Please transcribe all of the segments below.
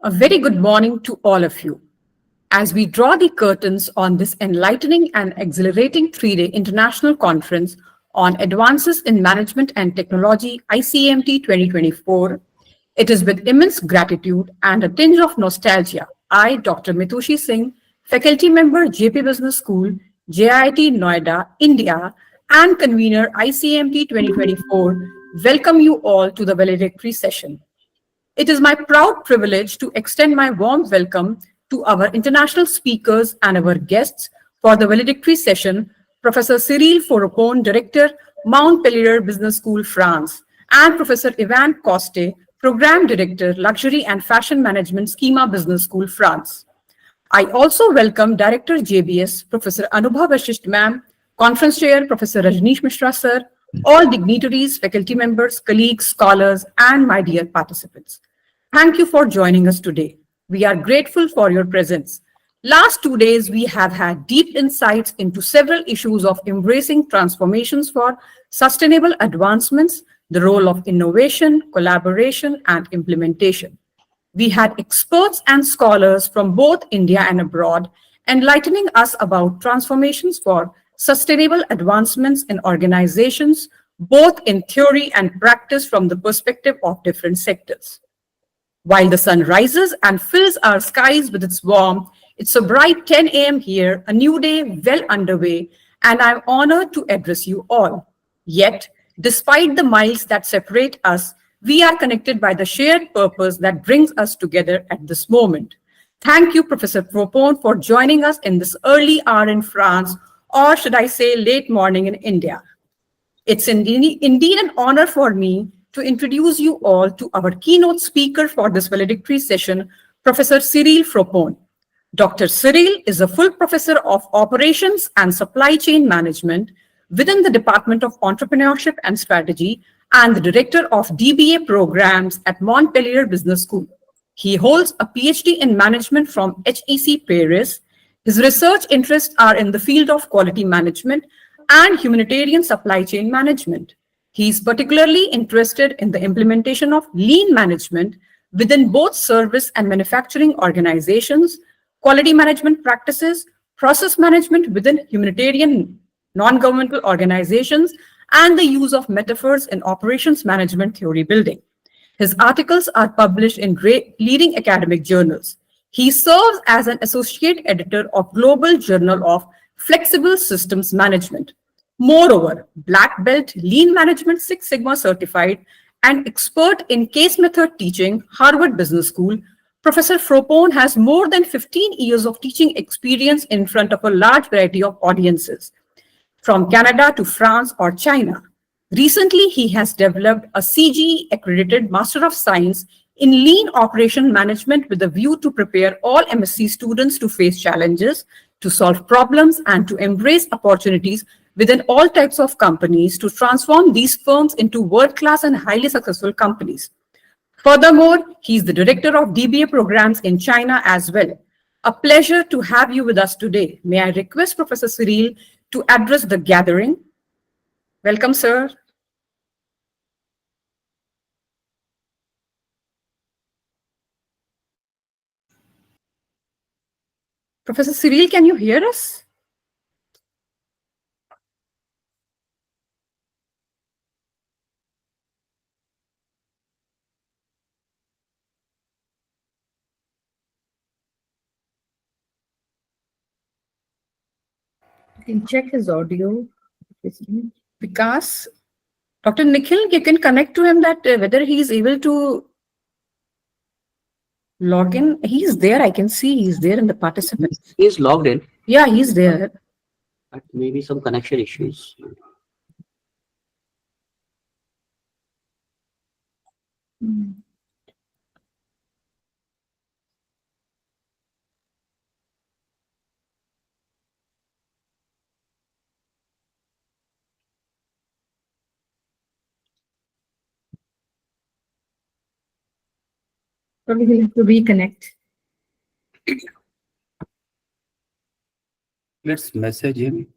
A very good morning to all of you. As we draw the curtains on this enlightening and exhilarating 3-day international conference on advances in management and technology, ICAMT 2024, it is with immense gratitude and a tinge of nostalgia, I, Dr. Mitushi Singh, faculty member, JP Business School, JIT Noida, India, and convener ICAMT 2024, welcome you all to the valedictory session. It is my proud privilege to extend my warm welcome to our international speakers and our guests for the valedictory session, Professor Cyril Foropon, Director, Montpellier Business School, France, and Professor Ivan Coste, Program Director, Luxury and Fashion Management, Schema Business School, France. I also welcome Director JBS, Professor Anubha Vashisht Ma'am, Conference Chair, Professor Rajneesh Mishra Sir, all dignitaries, faculty members, colleagues, scholars, and my dear participants. Thank you for joining us today. We are grateful for your presence. Last 2 days, we have had deep insights into several issues of embracing transformations for sustainable advancements, the role of innovation, collaboration, and implementation. We had experts and scholars from both India and abroad enlightening us about transformations for sustainable advancements in organizations, both in theory and practice from the perspective of different sectors. While the sun rises and fills our skies with its warmth, it's a bright 10 a.m. here, a new day well underway, and I'm honored to address you all. Yet, despite the miles that separate us, we are connected by the shared purpose that brings us together at this moment. Thank you, Professor Propon, for joining us in this early hour in France, or should I say late morning in India. It's indeed an honor for me to introduce you all to our keynote speaker for this valedictory session, Professor Cyril Fropon. Dr. Cyril is a full professor of operations and supply chain management within the Department of Entrepreneurship and Strategy and the director of DBA programs at Montpellier Business School. He holds a PhD in management from HEC Paris. His research interests are in the field of quality management and humanitarian supply chain management. He is particularly interested in the implementation of lean management within both service and manufacturing organizations, quality management practices, process management within humanitarian non-governmental organizations, and the use of metaphors in operations management theory building. His articles are published in leading academic journals. He serves as an associate editor of Global Journal of Flexible Systems Management. Moreover, Black Belt Lean Management Six Sigma certified and expert in case method teaching, Harvard Business School, Professor Fropon has more than 15 years of teaching experience in front of a large variety of audiences, from Canada to France or China. Recently, he has developed a CGE accredited Master of Science in Lean Operation Management with a view to prepare all MSc students to face challenges, to solve problems, and to embrace opportunities within all types of companies to transform these firms into world-class and highly successful companies. Furthermore, he's the director of DBA programs in China as well. A pleasure to have you with us today. May I request Professor Cyril to address the gathering? Welcome, sir. Professor Cyril, can you hear us? You can check his audio. Vikas, Dr. Nikhil, you can connect to him that whether he is able to log in. He's there. I can see he's there in the participants. He is logged in, Yeah, he's there. but maybe some connection issues. Probably he'll have to reconnect. Let's message him.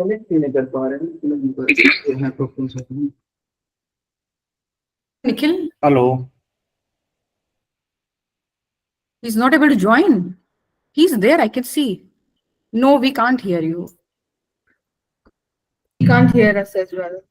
Select नहीं कर पा रहे हैं मतलब ये है problem. Nikhil, hello he's not able to join. He's there, I can see. No, we can't hear you. You can't hear us as well.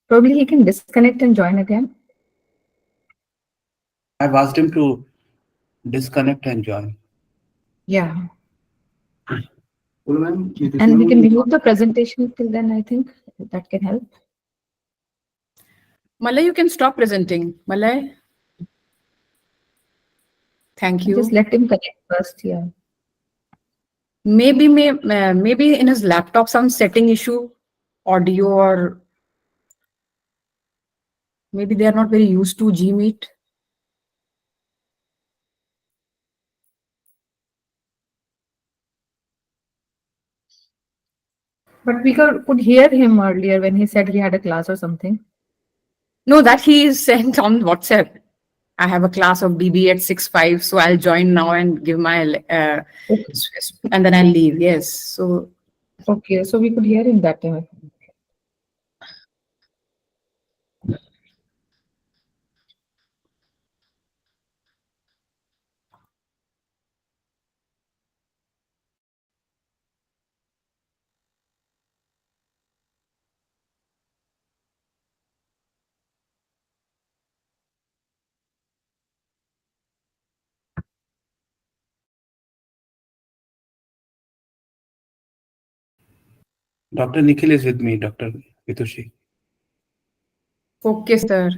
Probably he can disconnect and join again. I've asked him to disconnect and join. Yeah. And And we can remove the presentation till then, I think that can help. Malay, you can stop presenting. Malay. Thank you. Just let him connect first, yeah. Maybe in his laptop some setting issue, audio, or maybe they are not very used to Gmeet. But we could hear him earlier when he said he had a class or something. No, that he is sent on WhatsApp. I have a class of BB at 6:05, so I'll join now and give my and then I'll leave. Yes. So Okay, so we could hear him that time. Dr. Nikhil is with me, Dr. Vitushi. okay, sir.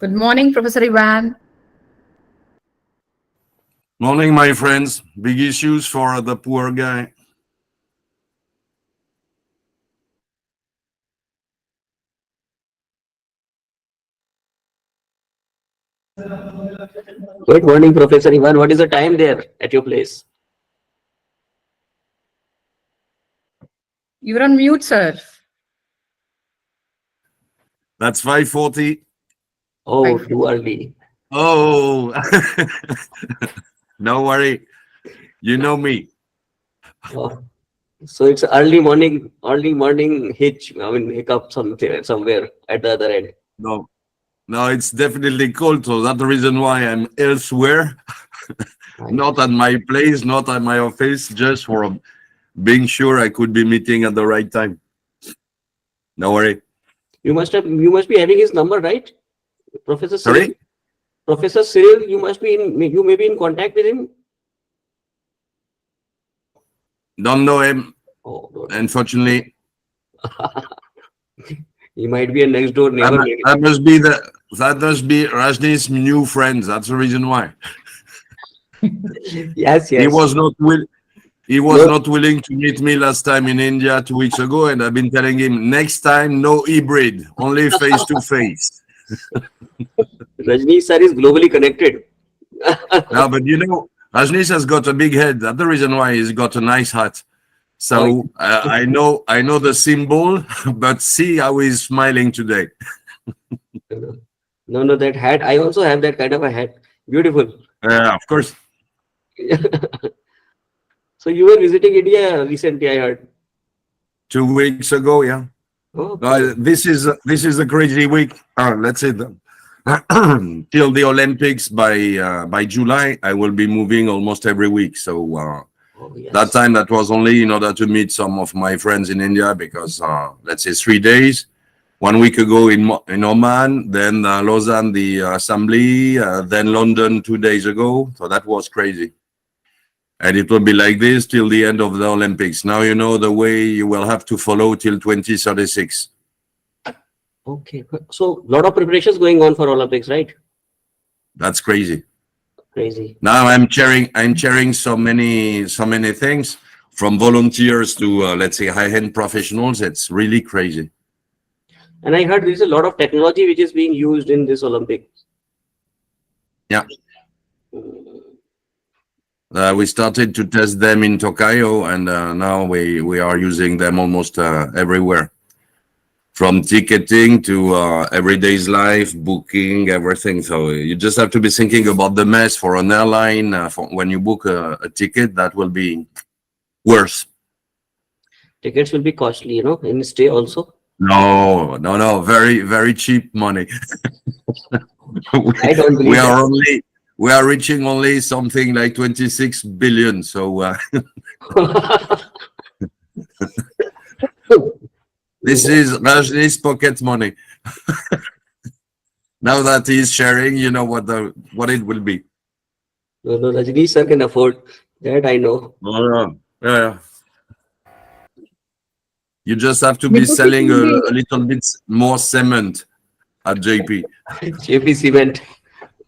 Good morning, Professor Ivan. Morning, my friends. Big issues for the poor guy. Good morning, Professor Ivan. What is the time there at your place? You're on mute, sir. That's 5:40. Oh, Fine. too early. Oh, no worry. You know me. Oh, so it's early morning hitch. I mean, hiccup somewhere at the other end. No, no, it's definitely cold. So that's the reason why I'm elsewhere, not at my place, not at my office, just for being sure I could be meeting at the right time. No worry. You must be having his number, right? Professor Cyril? Sorry? Professor Cyril, you may be in contact with him. Don't know him, Oh, no. unfortunately. He might be a next door neighbor. maybe. That must be Rajni's new friends. That's the reason why. Yes, He yes. was not No. not willing to meet me last time in India 2 weeks ago, and I've been telling him next time no hybrid, only face to face. Rajni sir is globally connected. Now, but you know, Rajneesh has got a big head. That's the reason why he's got a nice hat. So I know the symbol, but see how he's smiling today. No, that hat. I also have that kind of a hat. Beautiful. Of course. So you were visiting India recently, I heard. 2 weeks ago, yeah. Oh, This is a crazy week. Let's say till the Olympics by July, I will be moving almost every week. So yes. that time that was only in order to meet some of my friends in India because let's say 3 days. 1 week ago in Oman, then Lausanne, the assembly, then London 2 days ago. So that was crazy. And it will be like this till the end of the Olympics. Now you know the way you will have to follow till 2036. Okay. So a lot of preparations going on for Olympics, right? That's crazy. Crazy. Now I'm chairing so many things from volunteers to let's say high-end professionals. It's really crazy. And I heard there's a lot of technology which is being used in this Olympics. Yeah. We started to test them in Tokyo, and now we are using them almost everywhere. From ticketing to everyday's life, booking, everything. So you just have to be thinking about the mess for an airline. When you book a ticket, that will be worse. Tickets will be costly, in stay also. No, very, very cheap money. I don't believe that. We are reaching only something like 26 billion. So this is Rajni's pocket money. Now that he's sharing, you know what it will be. No, Rajni sir can afford that. I know. Yeah. You just have to be selling a little bit more cement at JP. JP Cement.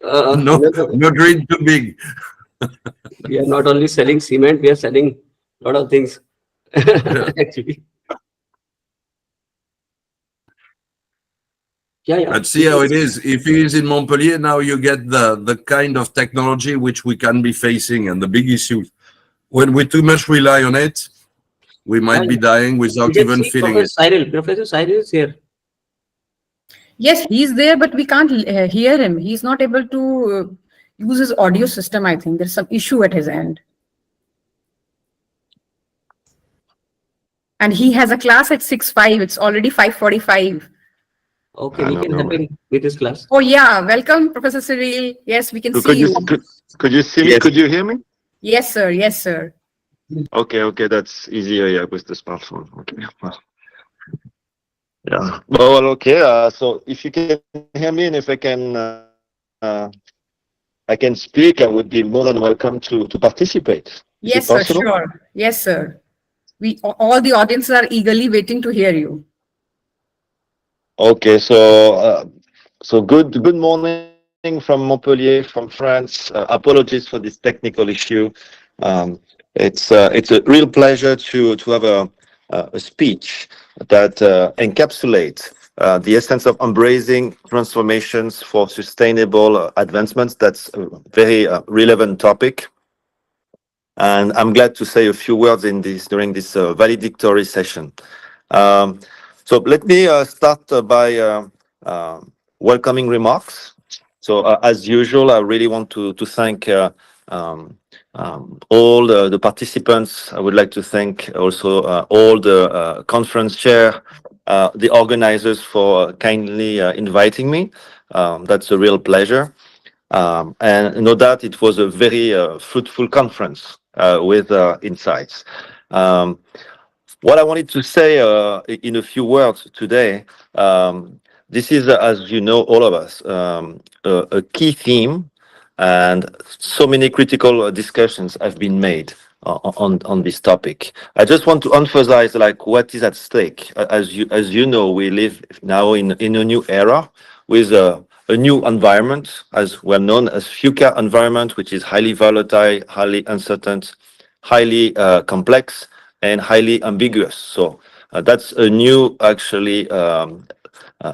No dream too big. We are not only selling cement, we are selling a lot of things. Actually. Yeah. Let's see how it is. If he is in Montpellier, now you get the kind of technology which we can be facing, and the big issue. When we too much rely on it, we might be dying without even feeling it. Professor Cyril is here. Yes, he's there, but we can't hear him. He's not able to use his audio system, I think. There's some issue at his end. And he has a class at 6:05. It's already 5:45. Okay, we can help him with his class. Oh, yeah. Welcome, Professor Cyril. Yes, we can see you. Could you see me? Yes. Could you hear me? Yes, sir. Yes, sir. Okay, that's easier, yeah, with the smartphone. Okay. Well, yeah. Well, okay. So if you can hear me and if I can speak, I would be more than welcome to participate. Is Yes, it sir. possible? Sure. Yes, sir. All the audiences are eagerly waiting to hear you. Okay, so So good morning from Montpellier, from France. Apologies for this technical issue. It's a real pleasure to have a speech that encapsulates the essence of embracing transformations for sustainable advancements. That's a very relevant topic. And I'm glad to say a few words during this valedictory session. So let me start by welcoming remarks. So as usual, I really want to thank all the participants. I would like to thank also all the conference chair, the organizers for kindly inviting me. That's a real pleasure. And no doubt it was a very fruitful conference with insights. What I wanted to say in a few words today, this is, as you know, all of us, a key theme, and so many critical discussions have been made on this topic. I just want to emphasize like what is at stake. As you know, we live now in a new era with a new environment, as well known as FUCA environment, which is highly volatile, highly uncertain, highly complex, and highly ambiguous. So that's a new actually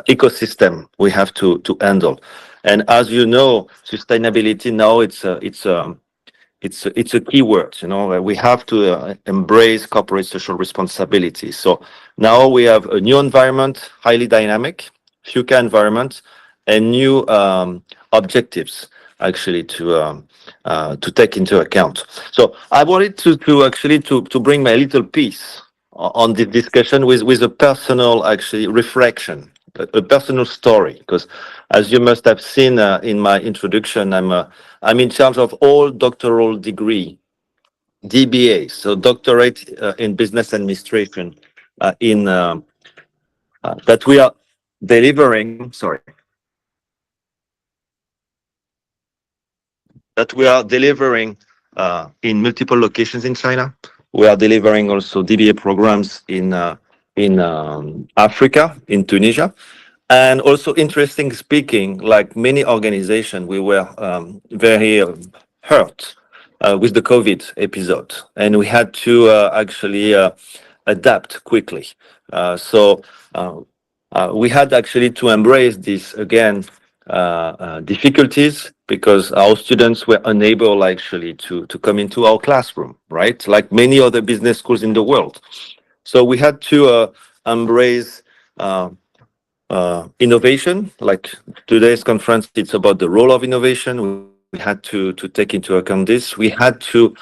ecosystem we have to handle. And as you know, sustainability now it's a key word. You know, we have to embrace corporate social responsibility. So now we have a new environment, highly dynamic, FUCA environment, and new objectives actually to take into account. So I wanted to actually bring my little piece on the discussion with a personal actually reflection, a personal story, because as you must have seen in my introduction, I'm in charge of all doctoral degree, DBA, so doctorate in business administration, in that we are delivering. Sorry. That we are delivering in multiple locations in China. We are delivering also DBA programs in Africa, in Tunisia. And also interesting speaking, like many organizations, we were very hurt with the COVID episode. And we had to actually adapt quickly. So we had actually to embrace this again, difficulties, because our students were unable actually to come into our classroom, right? Like many other business schools in the world. So we had to embrace innovation. Like today's conference, it's about the role of innovation. We had to take into account this. We had to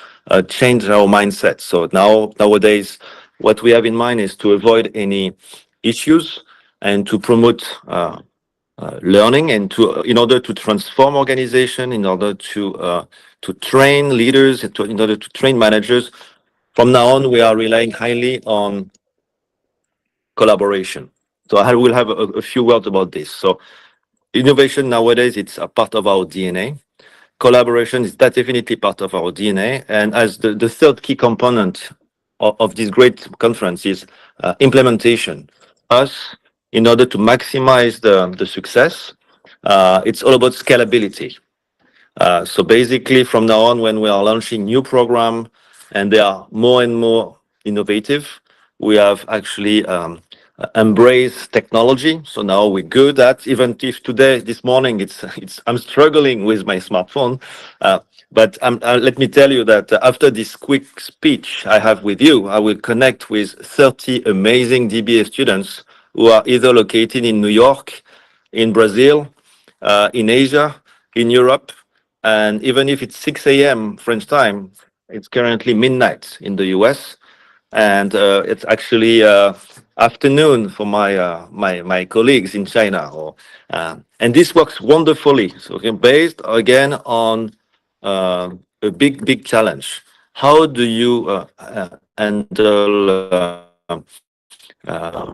change our mindset. So nowadays, what we have in mind is to avoid any issues and to promote learning, and in order to transform organization, in order to train leaders, in order to train managers. From now on, we are relying highly on collaboration. So I will have a few words about this. So innovation nowadays, it's a part of our DNA. Collaboration is definitely part of our DNA. And as the third key component of this great conference is implementation. Us, in order to maximize the success, it's all about scalability. So basically, from now on, when we are launching new program and they are more and more innovative, we have actually embraced technology. So now we're good at, even if this morning, I'm struggling with my smartphone. But let me tell you that after this quick speech I have with you, I will connect with 30 amazing DBA students who are either located in New York, in Brazil, in Asia, in Europe. And even if it's 6 a.m. French time, it's currently midnight in the US. And it's actually afternoon for my colleagues in China. And this works wonderfully. So based again on a big challenge. How do you handle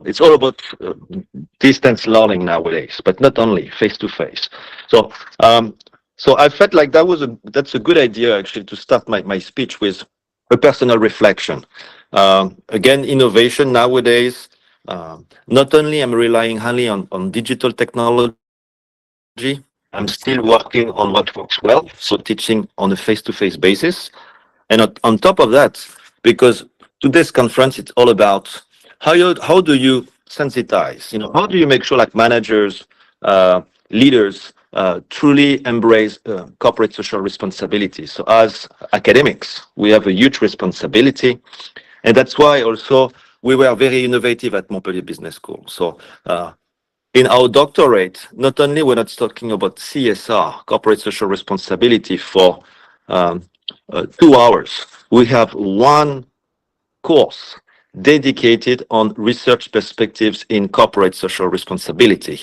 it's all about distance learning nowadays, but not only face to face. So I felt like that's a good idea actually to start my speech with a personal reflection. Again, innovation nowadays, not only I'm relying highly on digital technology, I'm still working on what works well, so teaching on a face-to-face basis. And on top of that, because today's conference, it's all about how do you sensitize, how do you make sure like managers, leaders, truly embrace corporate social responsibility. So as academics, we have a huge responsibility. And that's why also we were very innovative at Montpellier Business School. So in our doctorate, not only we're not talking about CSR, corporate social responsibility, for 2 hours, we have one course dedicated on research perspectives in corporate social responsibility,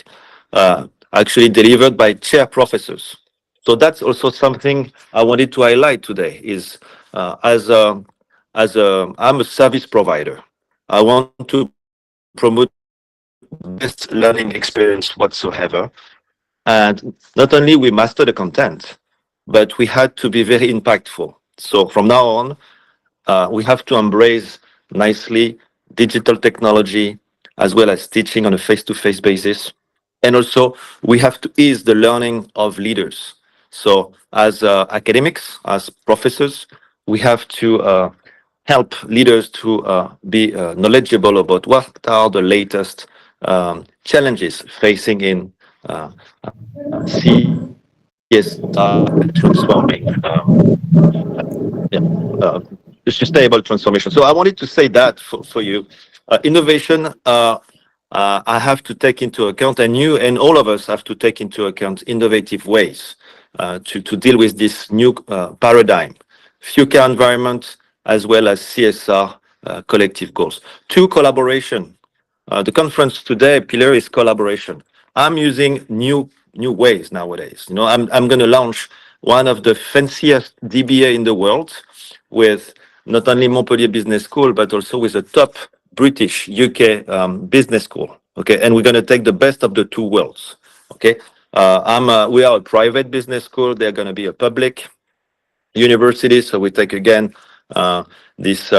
actually delivered by chair professors. So that's also something I wanted to highlight today is I'm a service provider. I want to promote best learning experience whatsoever. And not only we master the content, but we had to be very impactful. So from now on, we have to embrace nicely digital technology as well as teaching on a face-to-face basis. And also, we have to ease the learning of leaders. So as academics, as professors, we have to help leaders to be knowledgeable about what are the latest challenges facing in CSR transforming the sustainable transformation. So I wanted to say that for you. Innovation, I have to take into account, and you and all of us have to take into account innovative ways to deal with this new paradigm, FUCA environment, as well as CSR collective goals. Two, collaboration. The conference today pillar is collaboration. I'm using new ways nowadays. I'm going to launch one of the fanciest DBA in the world with not only Montpellier Business School, but also with a top British UK business school. Okay, and we're going to take the best of the two worlds. Okay, we are a private business school. They're going to be a public university. So we take again this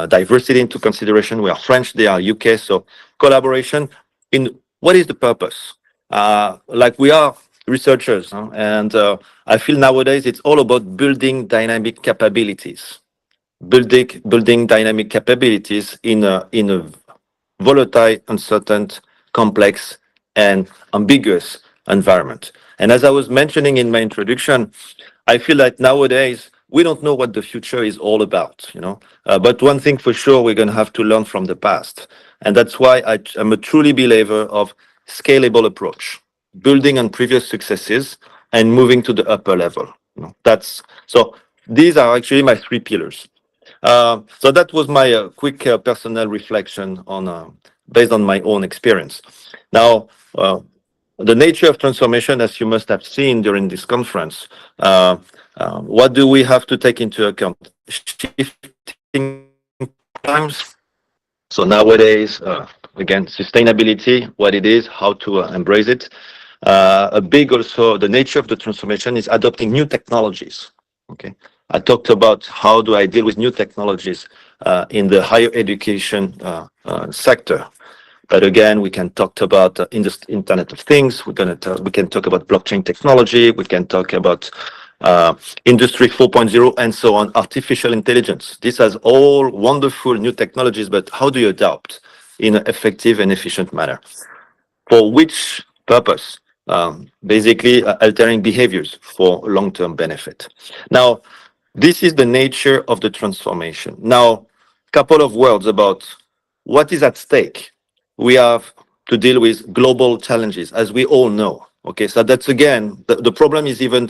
diversity into consideration. We are French, they are UK. So collaboration in what is the purpose? Like we are researchers, and I feel nowadays it's all about building dynamic capabilities. Building dynamic capabilities in a volatile, uncertain, complex, and ambiguous environment. And as I was mentioning in my introduction, I feel like nowadays we don't know what the future is all about, But one thing for sure, we're going to have to learn from the past, and that's why I'm a truly believer of scalable approach, building on previous successes and moving to the upper level. So these are actually my 3 pillars. So that was my quick personal reflection on based on my own experience. Now, the nature of transformation, as you must have seen during this conference, what do we have to take into account? Shifting times. So nowadays, again, sustainability, what it is, how to embrace it. A big also, the nature of the transformation is adopting new technologies. Okay, I talked about how do I deal with new technologies in the higher education sector. But again, we can talk about Internet of Things. We can talk about blockchain technology. We can talk about Industry 4.0 and so on, artificial intelligence. These are all wonderful new technologies, but how do you adopt in an effective and efficient manner? For which purpose? Basically, altering behaviors for long-term benefit. Now, this is the nature of the transformation. Now, a couple of words about what is at stake. We have to deal with global challenges, as we all know. Okay, so that's again, the problem is even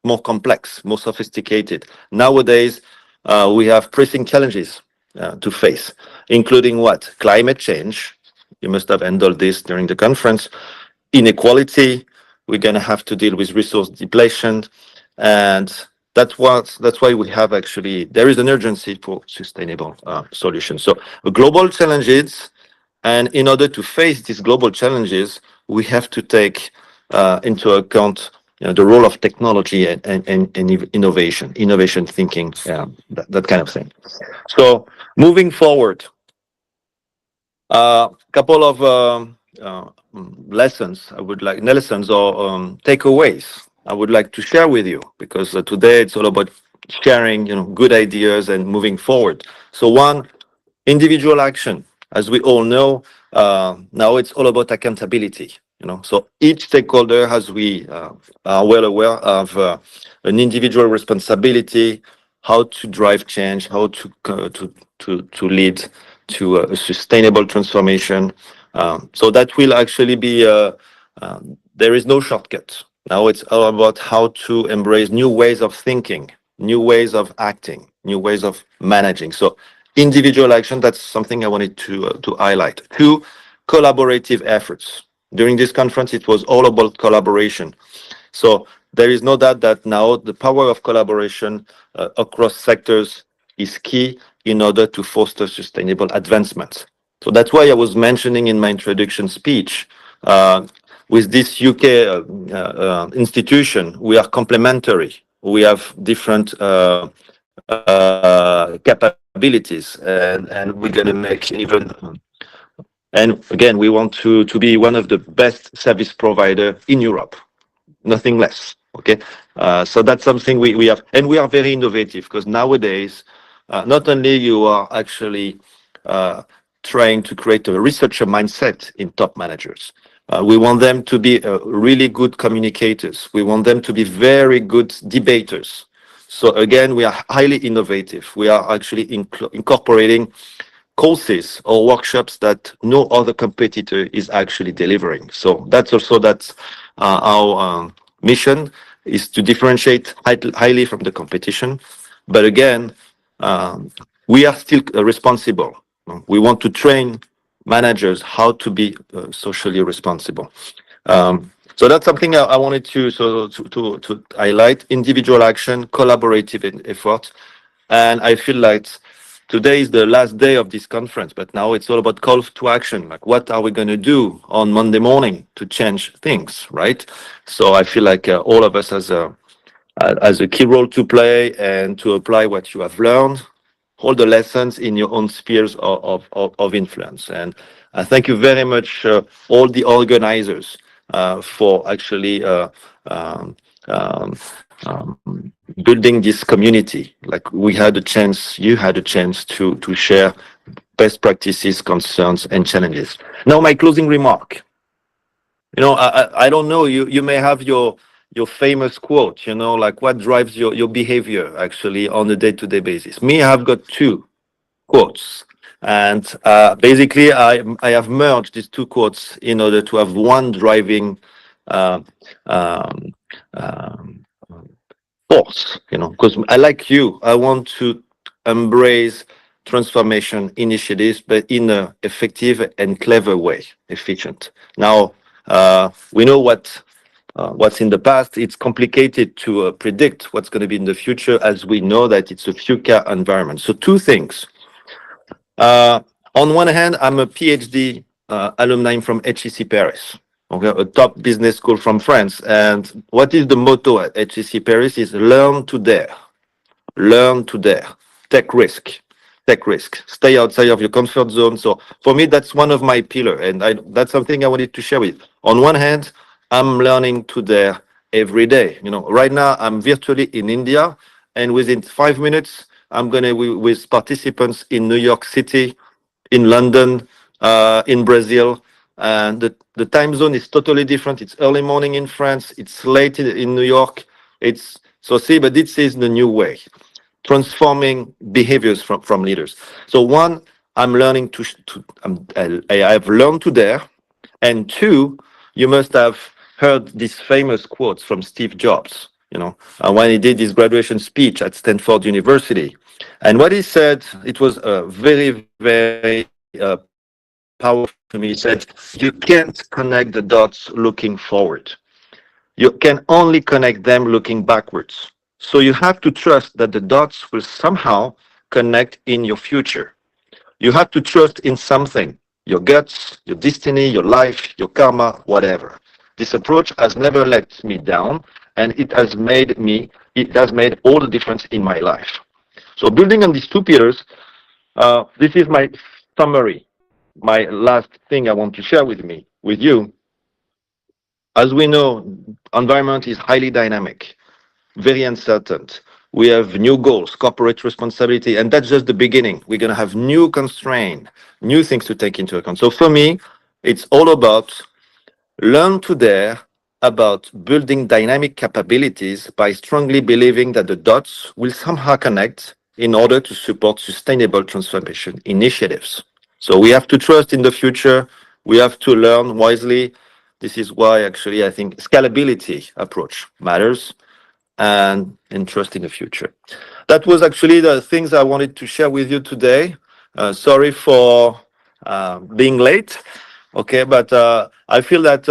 more complex, more sophisticated. Nowadays, we have pressing challenges to face, including what? Climate change. You must have handled this during the conference. Inequality. We're going to have to deal with resource depletion. And that's why we have actually, there is an urgency for sustainable solutions. So global challenges. And in order to face these global challenges, we have to take into account the role of technology and innovation thinking, that kind of thing. So moving forward, a couple of lessons or takeaways I would like to share with you, because today it's all about sharing, good ideas and moving forward. So one, individual action. As we all know, now it's all about accountability. So each stakeholder, as we are well aware of, an individual responsibility, how to drive change, how to lead to a sustainable transformation. So that will actually be there is no shortcut. Now it's all about how to embrace new ways of thinking, new ways of acting, new ways of managing. So individual action, that's something I wanted to highlight. Two, collaborative efforts. During this conference, it was all about collaboration. So there is no doubt that now the power of collaboration across sectors is key in order to foster sustainable advancement. So that's why I was mentioning in my introduction speech, with this UK institution, we are complementary. We have different capabilities, and we're going to make even. And again, we want to be one of the best service provider in Europe, nothing less. Okay, so that's something we have, and we are very innovative, because nowadays, not only you are actually trying to create a researcher mindset in top managers. We want them to be really good communicators. We want them to be very good debaters. So again, we are highly innovative. We are actually incorporating courses or workshops that no other competitor is actually delivering. So that's our mission, is to differentiate highly from the competition. But again, we are still responsible. We want to train managers how to be socially responsible. So that's something I wanted to highlight: individual action, collaborative effort, and I feel like today is the last day of this conference, but now it's all about call to action. Like, what are we going to do on Monday morning to change things, right? So I feel like all of us has a key role to play, and to apply what you have learned, all the lessons in your own spheres of influence. And thank you very much, all the organizers, for actually building this community. Like, you had a chance to share best practices, concerns, and challenges. Now, my closing remark. I don't know, you may have your famous quote, like what drives your behavior actually on a day-to-day basis. Me, I've got two quotes. And basically, I have merged these two quotes in order to have one driving force, because I, like you, I want to embrace transformation initiatives, but in an effective and clever way, efficient. Now, we know what's in the past. It's complicated to predict what's going to be in the future, as we know that it's a FUCA environment. So two things. On one hand, I'm a PhD alumni from HEC Paris, okay, a top business school from France. And what is the motto at HEC Paris is learn to dare, take risk, stay outside of your comfort zone. So for me, that's one of my pillars, and that's something I wanted to share with you. On one hand, I'm learning to dare every day. Right now I'm virtually in India, and within 5 minutes, I'm going to be with participants in New York City, in London, in Brazil. And the time zone is totally different. It's early morning in France. It's late in New York. But this is the new way, transforming behaviors from leaders. So one, I'm learning I have learned to dare. And two, you must have heard these famous quotes from Steve Jobs, when he did his graduation speech at Stanford University. And what he said, it was very, very powerful to me. He said, you can't connect the dots looking forward. You can only connect them looking backwards. So you have to trust that the dots will somehow connect in your future. You have to trust in something, your guts, your destiny, your life, your karma, whatever. This approach has never let me down, and it has made all the difference in my life. So building on these two pillars, this is my summary, my last thing I want to share with me. with you. As we know, environment is highly dynamic, very uncertain. We have new goals, corporate responsibility, and that's just the beginning. We're going to have new constraints, new things to take into account. So for me, it's all about learn to dare, about building dynamic capabilities by strongly believing that the dots will somehow connect in order to support sustainable transformation initiatives. So we have to trust in the future. We have to learn wisely. This is why actually I think scalability approach matters and trust in the future. That was actually the things I wanted to share with you today. Sorry for being late. Okay, but I feel that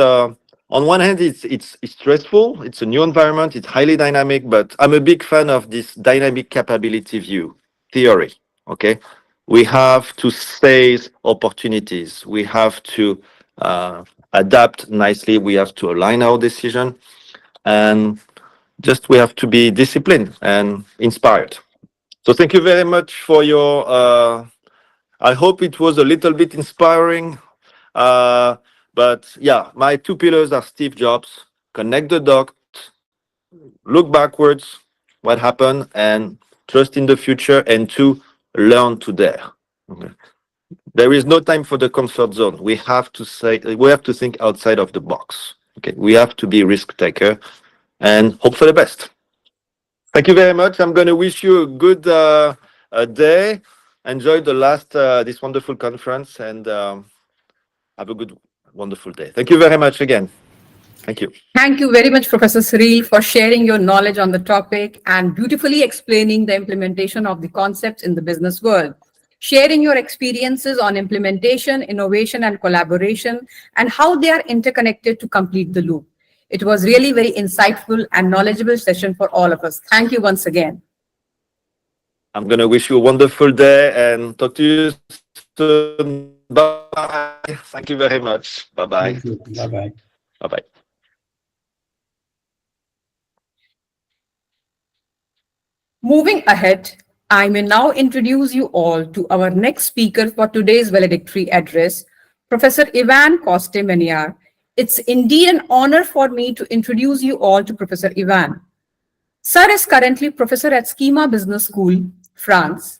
on one hand it's stressful. It's a new environment. It's highly dynamic, but I'm a big fan of this dynamic capability view theory. Okay, we have to seize opportunities. We have to adapt nicely. We have to align our decision, and just we have to be disciplined and inspired. So thank you very much for your. I hope it was a little bit inspiring. But yeah, my two pillars are Steve Jobs, connect the dots, look backwards, what happened, and trust in the future, and two, learn to dare. Okay. There is no time for the comfort zone. We have to think outside of the box. Okay, we have to be risk taker and hope for the best. Thank you very much. I'm going to wish you a good day. Enjoy the last this wonderful conference and have a good, wonderful day. Thank you very much again. Thank you. Thank you very much, Professor Cyril, for sharing your knowledge on the topic and beautifully explaining the implementation of the concepts in the business world. Sharing your experiences on implementation, innovation, and collaboration, and how they are interconnected to complete the loop. It was really very insightful and knowledgeable session for all of us. Thank you once again. I'm going to wish you a wonderful day and talk to you soon. Bye. Thank you very much. Bye-bye. Bye-bye. Bye-bye. Moving ahead, I may now introduce you all to our next speaker for today's valedictory address, Professor Ivan Coste-Menier. It's indeed an honor for me to introduce you all to Professor Ivan. Sir is currently professor at Schema Business School, France,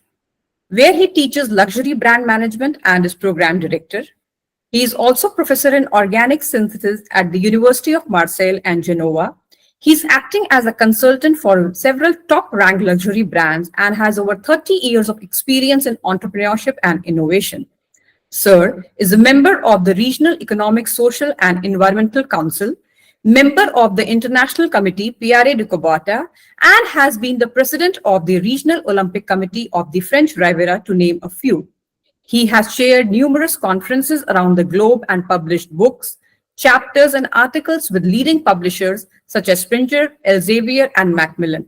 where he teaches luxury brand management and is program director. He is also professor in organic synthesis at the University of Marseille and Genoa. He's acting as a consultant for several top-ranked luxury brands and has over 30 years of experience in entrepreneurship and innovation. Sir is a member of the Regional Economic, Social and Environmental Council, member of the International Committee Pierre de Coubertin, and has been the president of the Regional Olympic Committee of the French Riviera, to name a few. He has chaired numerous conferences around the globe and published books, chapters, and articles with leading publishers such as Springer, Elsevier, and Macmillan.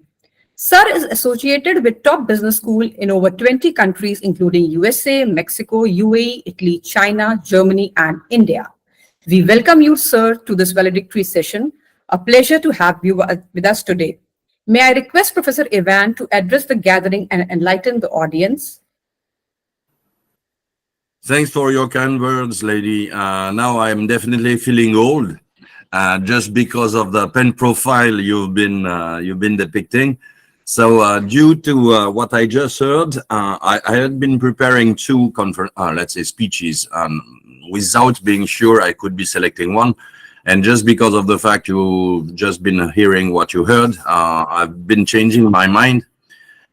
Sir is associated with top business schools in over 20 countries, including USA, Mexico, UAE, Italy, China, Germany, and India. We welcome you, sir, to this valedictory session. A pleasure to have you with us today. May I request Professor Ivan to address the gathering and enlighten the audience? Thanks for your kind words, lady. Now I'm definitely feeling old, just because of the pen profile you've been depicting. So due to what I just heard, I had been preparing two let's say speeches, without being sure I could be selecting one. And just because of the fact you've just been hearing what you heard, I've been changing my mind.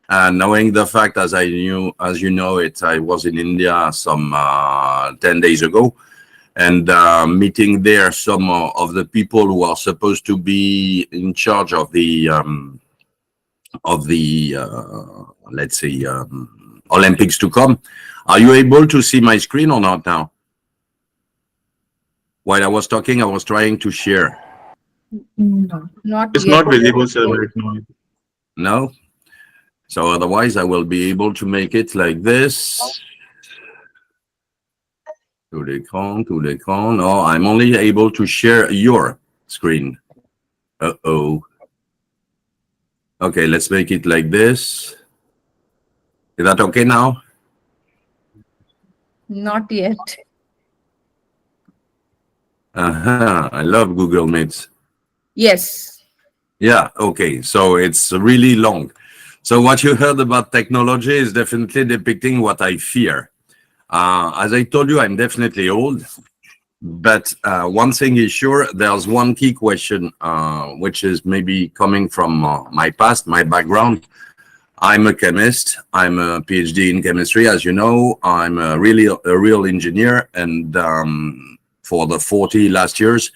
And knowing the fact, as you know it, I was in India some 10 days ago, and meeting there some of the people who are supposed to be in charge of the let's say Olympics to come. Are you able to see my screen or not now? While I was talking, I was trying to share. No, not It's yet. not visible, sir, right now. No? So otherwise, I will be able to make it like this. To l'écran. No, I'm only able to share your screen. Uh-oh. Okay, let's make it like this. Is that okay now? Not yet. I love Google Meets. Yes. Yeah, okay. So it's really long. So what you heard about technology is definitely depicting what I fear. As I told you, I'm definitely old. But one thing is sure, there's one key question, which is maybe coming from my past, my background. I'm a chemist. I'm a PhD in chemistry, as you know. I'm really a real engineer, and for the 40 last years,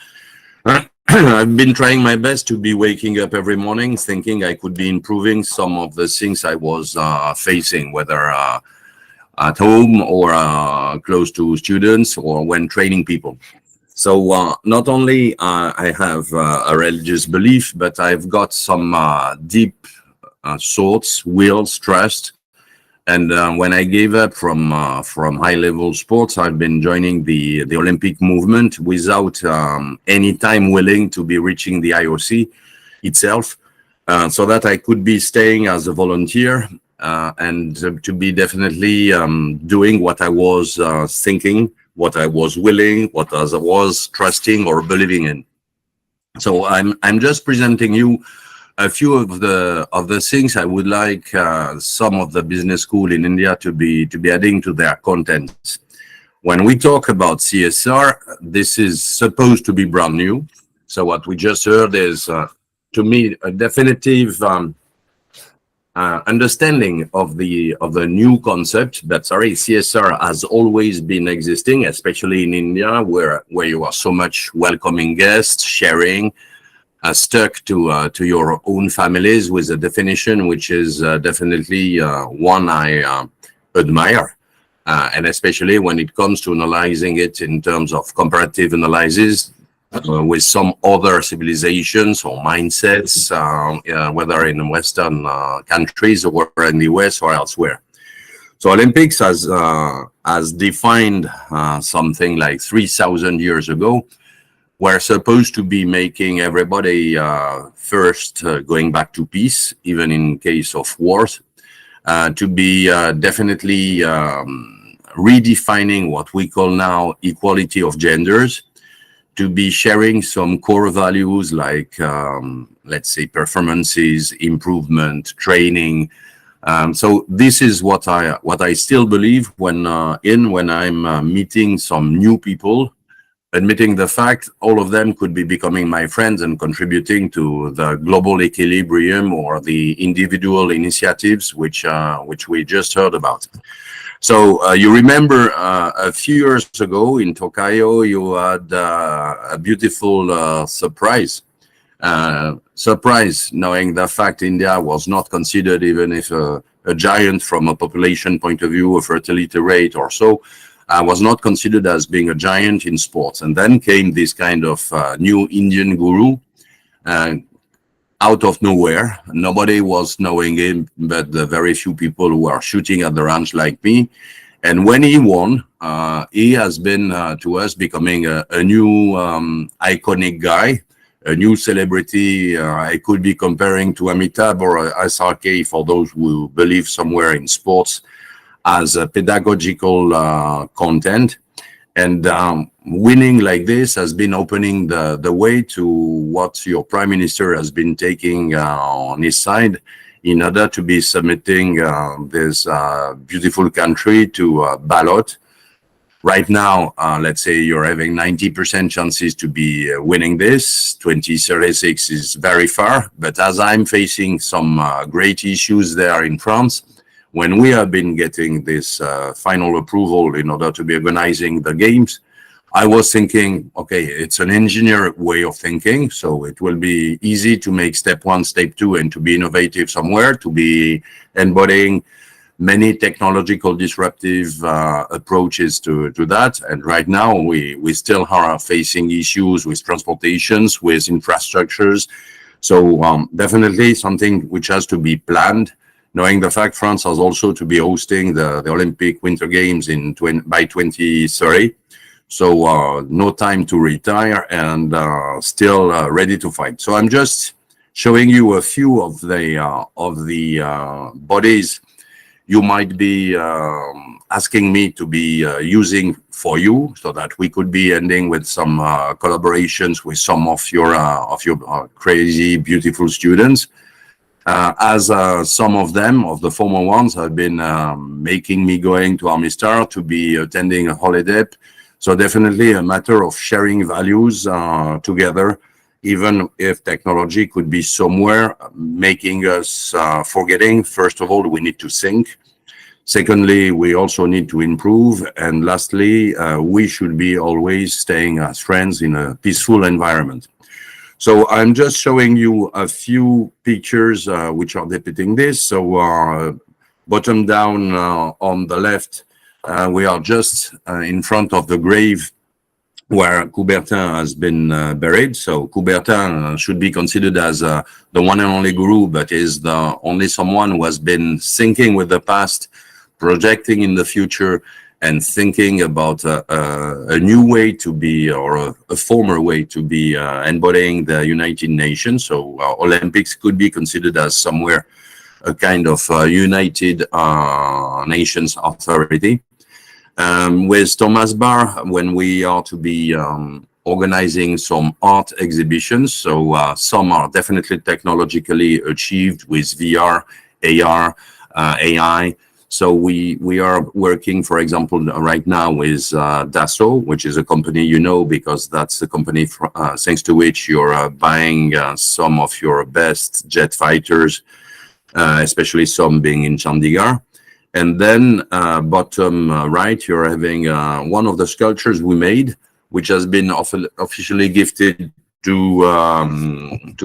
I've been trying my best to be waking up every morning, thinking I could be improving some of the things I was facing, whether at home or close to students or when training people. So not only I have a religious belief, but I've got some deep thoughts, wills, trust. And when I gave up from high-level sports, I've been joining the Olympic movement without any time willing to be reaching the IOC itself, so that I could be staying as a volunteer and to be definitely doing what I was thinking, what I was willing, what I was trusting or believing in. So I'm just presenting you a few of the things I would like some of the business school in India to be adding to their contents. When we talk about CSR, this is supposed to be brand new. So what we just heard is, to me, a definitive understanding of the new concept. But sorry, CSR has always been existing, especially in India, where you are so much welcoming guests, sharing. Stuck to your own families with a definition which is definitely one I admire, and especially when it comes to analyzing it in terms of comparative analysis with some other civilizations or mindsets, whether in Western countries or in the US or elsewhere. So Olympics has defined something like 3,000 years ago. We're supposed to be making everybody first going back to peace, even in case of wars, to be definitely redefining what we call now equality of genders, to be sharing some core values like, let's say, performances, improvement, training. So this is what I still believe when I'm meeting some new people, admitting the fact all of them could be becoming my friends and contributing to the global equilibrium or the individual initiatives which we just heard about. So you remember a few years ago in Tokyo, you had a beautiful surprise knowing the fact India was not considered, even if a giant from a population point of view, a fertility rate or so, was not considered as being a giant in sports. And then came this kind of new Indian guru out of nowhere. Nobody was knowing him, but the very few people who are shooting at the range like me. And when he won, he has been to us becoming a new iconic guy, a new celebrity. I could be comparing to Amitabh or SRK for those who believe somewhere in sports as a pedagogical content. And winning like this has been opening the way to what your prime minister has been taking on his side in order to be submitting this beautiful country to a ballot. Right now, let's say you're having 90% chances to be winning this. 2036 is very far. But as I'm facing some great issues there in France, when we have been getting this final approval in order to be organizing the games, I was thinking, okay, it's an engineer way of thinking, so it will be easy to make step one, step two, and to be innovative somewhere, to be embodying many technological disruptive approaches to that. And right now, we still are facing issues with transportations, with infrastructures. So definitely something which has to be planned, knowing the fact France has also to be hosting the Olympic Winter Games by 2030. So no time to retire and still ready to fight. So I'm just showing you a few of the bodies you might be asking me to be using for you, so that we could be ending with some collaborations with some of your crazy, beautiful students. As some of them, of the former ones, have been making me going to Armistar to be attending a holiday. So definitely a matter of sharing values together, even if technology could be somewhere making us forgetting. First of all, we need to think. Secondly, we also need to improve. And lastly, we should be always staying as friends in a peaceful environment. So I'm just showing you a few pictures which are depicting this. So bottom down on the left, we are just in front of the grave where Coubertin has been buried. So Coubertin should be considered as the one and only guru, but is the only someone who has been thinking with the past, projecting in the future, and thinking about a new way to be, or a former way to be embodying the United Nations. So Olympics could be considered as somewhere a kind of United Nations authority. With Thomas Barr, when we are to be organizing some art exhibitions, so some are definitely technologically achieved with VR, AR, AI. So we are working, for example, right now with Dassault, which is a company you know, because that's the company thanks to which you're buying some of your best jet fighters, especially some being in Chandigarh. And then bottom right, you're having one of the sculptures we made, which has been officially gifted to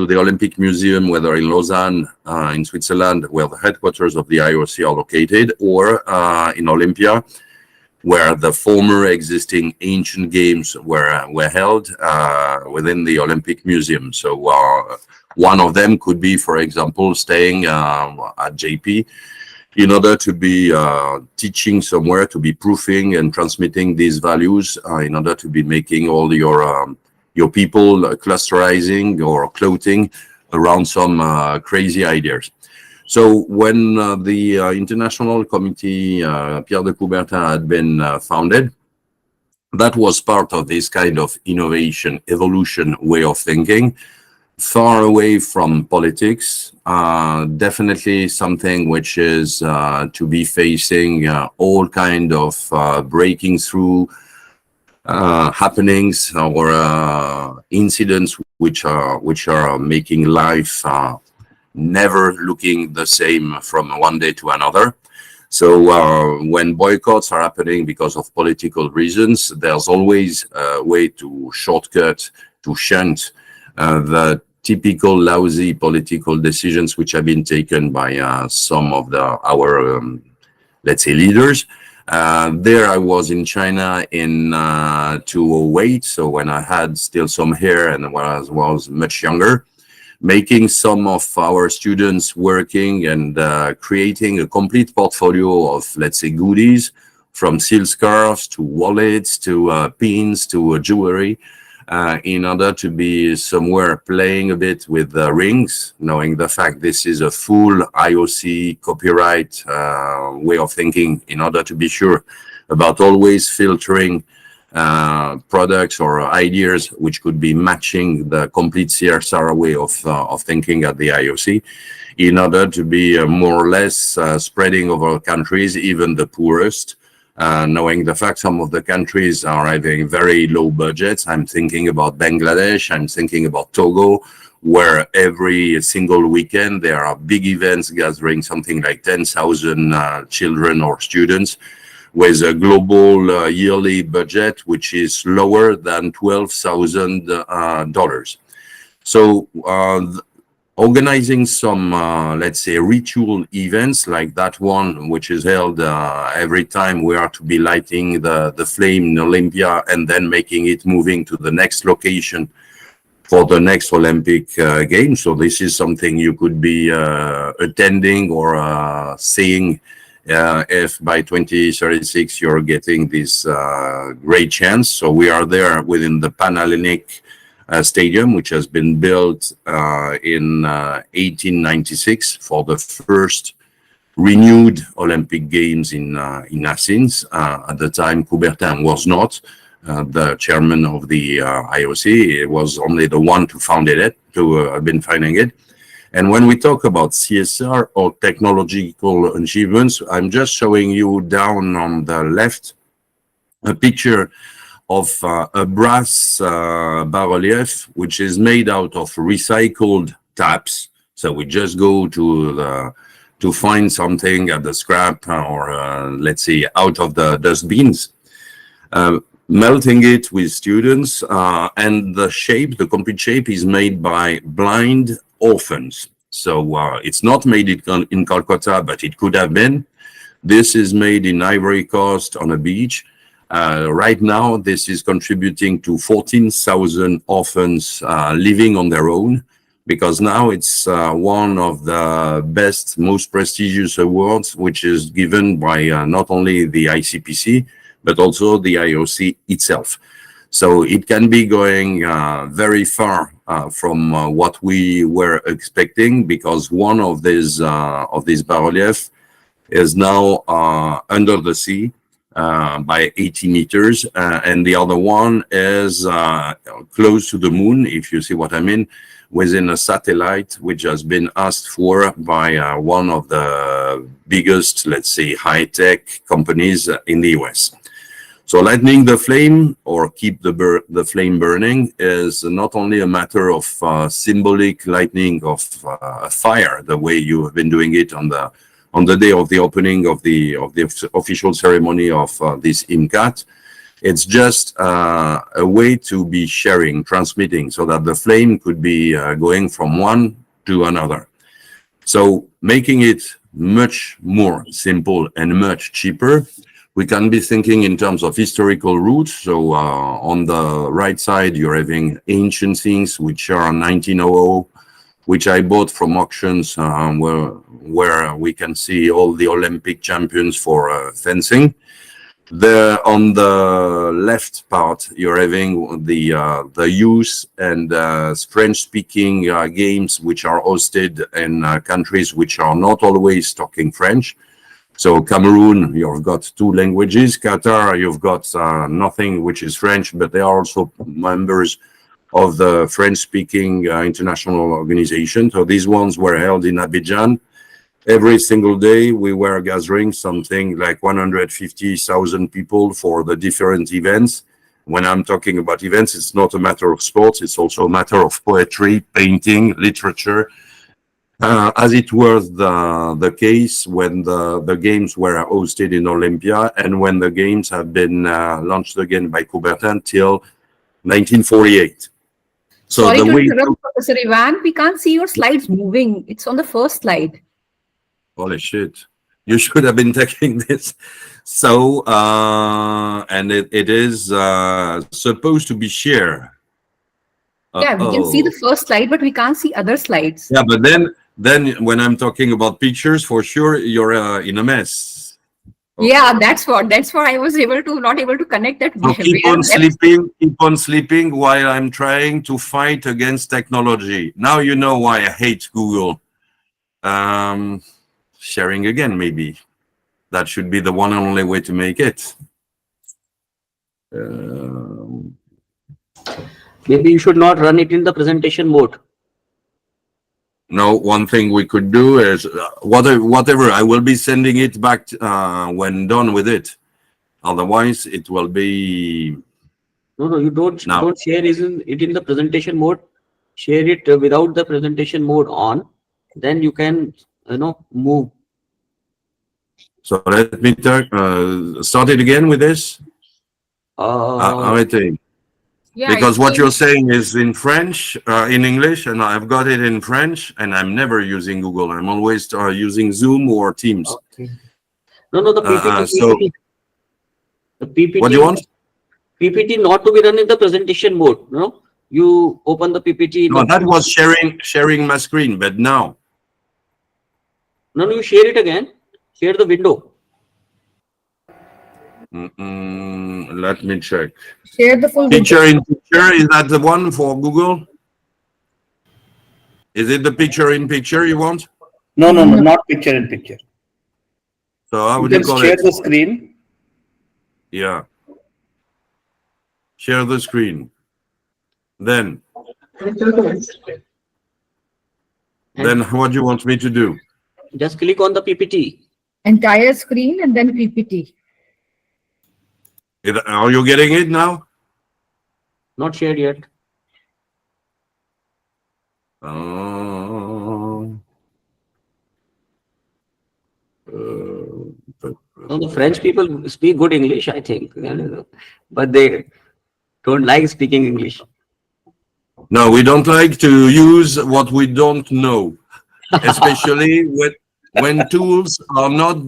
the Olympic Museum, whether in Lausanne, in Switzerland, where the headquarters of the IOC are located, or in Olympia, where the former existing ancient games were held within the Olympic Museum. So one of them could be, for example, staying at JP in order to be teaching somewhere, to be proofing and transmitting these values, in order to be making all your people clusterizing or clothing around some crazy ideas. So when the International Committee Pierre de Coubertin had been founded, that was part of this kind of innovation, evolution way of thinking, far away from politics, definitely something which is to be facing all kind of breaking through happenings or incidents which are making life never looking the same from one day to another. So when boycotts are happening because of political reasons, there's always a way to shortcut, to shunt the typical lousy political decisions which have been taken by some of our let's say leaders. There I was in China in 2008, so when I had still some hair and when I was much younger, making some of our students working and creating a complete portfolio of, let's say, goodies, from silk scarves to wallets to pins to jewelry, in order to be somewhere playing a bit with the rings, knowing the fact this is a full IOC copyright way of thinking, in order to be sure about always filtering products or ideas which could be matching the complete CSR way of thinking at the IOC, in order to be more or less spreading over countries, even the poorest, knowing the fact some of the countries are having very low budgets. I'm thinking about Bangladesh, I'm thinking about Togo, where every single weekend there are big events gathering something like 10,000 children or students, with a global yearly budget which is lower than $12,000. So organizing some, let's say, ritual events like that one, which is held every time we are to be lighting the flame in Olympia and then making it moving to the next location for the next Olympic Games. So this is something you could be attending or seeing if by 2036 you're getting this great chance. So we are there within the Panhellenic Stadium, which has been built in 1896 for the first renewed Olympic Games in Athens. At the time, Coubertin was not the chairman of the IOC. It was only the one to founded it, to have been funding it. And when we talk about CSR or technological achievements, I'm just showing you down on the left a picture of a brass bas-relief, which is made out of recycled taps. So we just go to find something at the scrap or let's say out of the dustbins, melting it with students, and the complete shape is made by blind orphans. So it's not made in Calcutta, but it could have been. This is made in Ivory Coast on a beach. Right now, this is contributing to 14,000 orphans living on their own, because now it's one of the best, most prestigious awards, which is given by not only the ICPC, but also the IOC itself. So it can be going very far from what we were expecting, because one of these bas-reliefs is now under the sea by 80 meters, and the other one is close to the moon, if you see what I mean, within a satellite which has been asked for by one of the biggest, let's say, high-tech companies in the US. So lighting the flame or keep the flame burning is not only a matter of symbolic lighting of a fire, the way you have been doing it on the day of the opening of the official ceremony of this ICAMT. It's just a way to be sharing, transmitting, so that the flame could be going from one to another. So making it much more simple and much cheaper, we can be thinking in terms of historical roots. So on the right side, you're having ancient things which are 1900, which I bought from auctions where we can see all the Olympic champions for fencing. On the left part, you're having the youth and French-speaking games, which are hosted in countries which are not always talking French. So Cameroon, you've got two languages. Qatar, you've got nothing which is French, but they are also members of the French-speaking international organization. So these ones were held in Abidjan. Every single day, we were gathering something like 150,000 people for the different events. When I'm talking about events, it's not a matter of sports, it's also a matter of poetry, painting, literature, as it was the case when the games were hosted in Olympia and when the games have been launched again by Coubertin till 1948. So Sorry the to way interrupt, Professor Ivan. We can't see your slides moving. It's on the first slide. Holy shit. You should have been taking this. So, and it is supposed to be shared. Yeah, we can see the first slide, but we can't see other slides. Yeah, but then when I'm talking about pictures, for sure, you're in a mess. Yeah, that's what I was not able to connect that. So keep on sleeping while I'm trying to fight against technology. Now you know why I hate Google. Sharing again, maybe. That should be the one and only way to make it. Maybe you should not run it in the presentation mode. No, one thing we could do is whatever. I will be sending it back when done with it. Otherwise, it will be. No, you don't share it in the presentation mode. Share it without the presentation mode on. Then you can, move. So let me start it again with this. Arrêtez. Yeah, Because what you're saying is in French, in English, and I've got it in French, and I'm never using Google. I'm always using Zoom or Teams. Okay. No, the PPT. The PPT. What do you want? PPT not to be run in the presentation mode. No, you open the PPT. No, that was sharing my screen, but now. No, you share it again. Share the window. Let me check. Share the full Picture in picture, is that the one for Google? Is it the picture in picture you want? No, not picture in picture. So how You would you can call share it? the screen. Yeah. Share the screen. Then what do you want me to do? Just click on the PPT. Entire screen and then PPT. Are you getting it now? Not shared yet. No, the French people speak good English, I think, but they don't like speaking English. No, we don't like to use what we don't know, especially when tools are not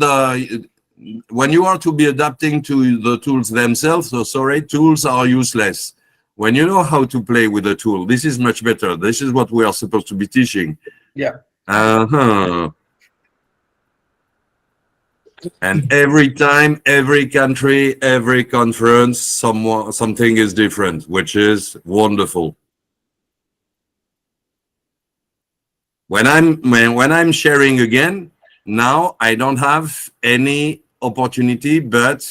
when you are to be adapting to the tools themselves. So sorry, tools are useless. When you know how to play with a tool, this is much better. This is what we are supposed to be teaching. Yeah. And every time, every country, every conference, something is different, which is wonderful. When I'm sharing again, now I don't have any opportunity but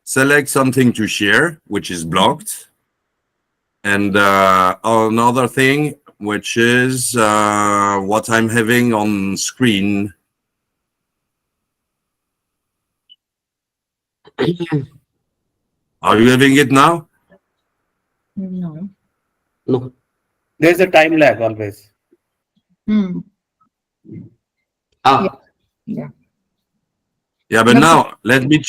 select something to share, which is blocked, and another thing, which is what I'm having on screen. Are you having it now? No. No. There's a time lag always. Hmm. Ah, Yeah. Yeah, but No, now let me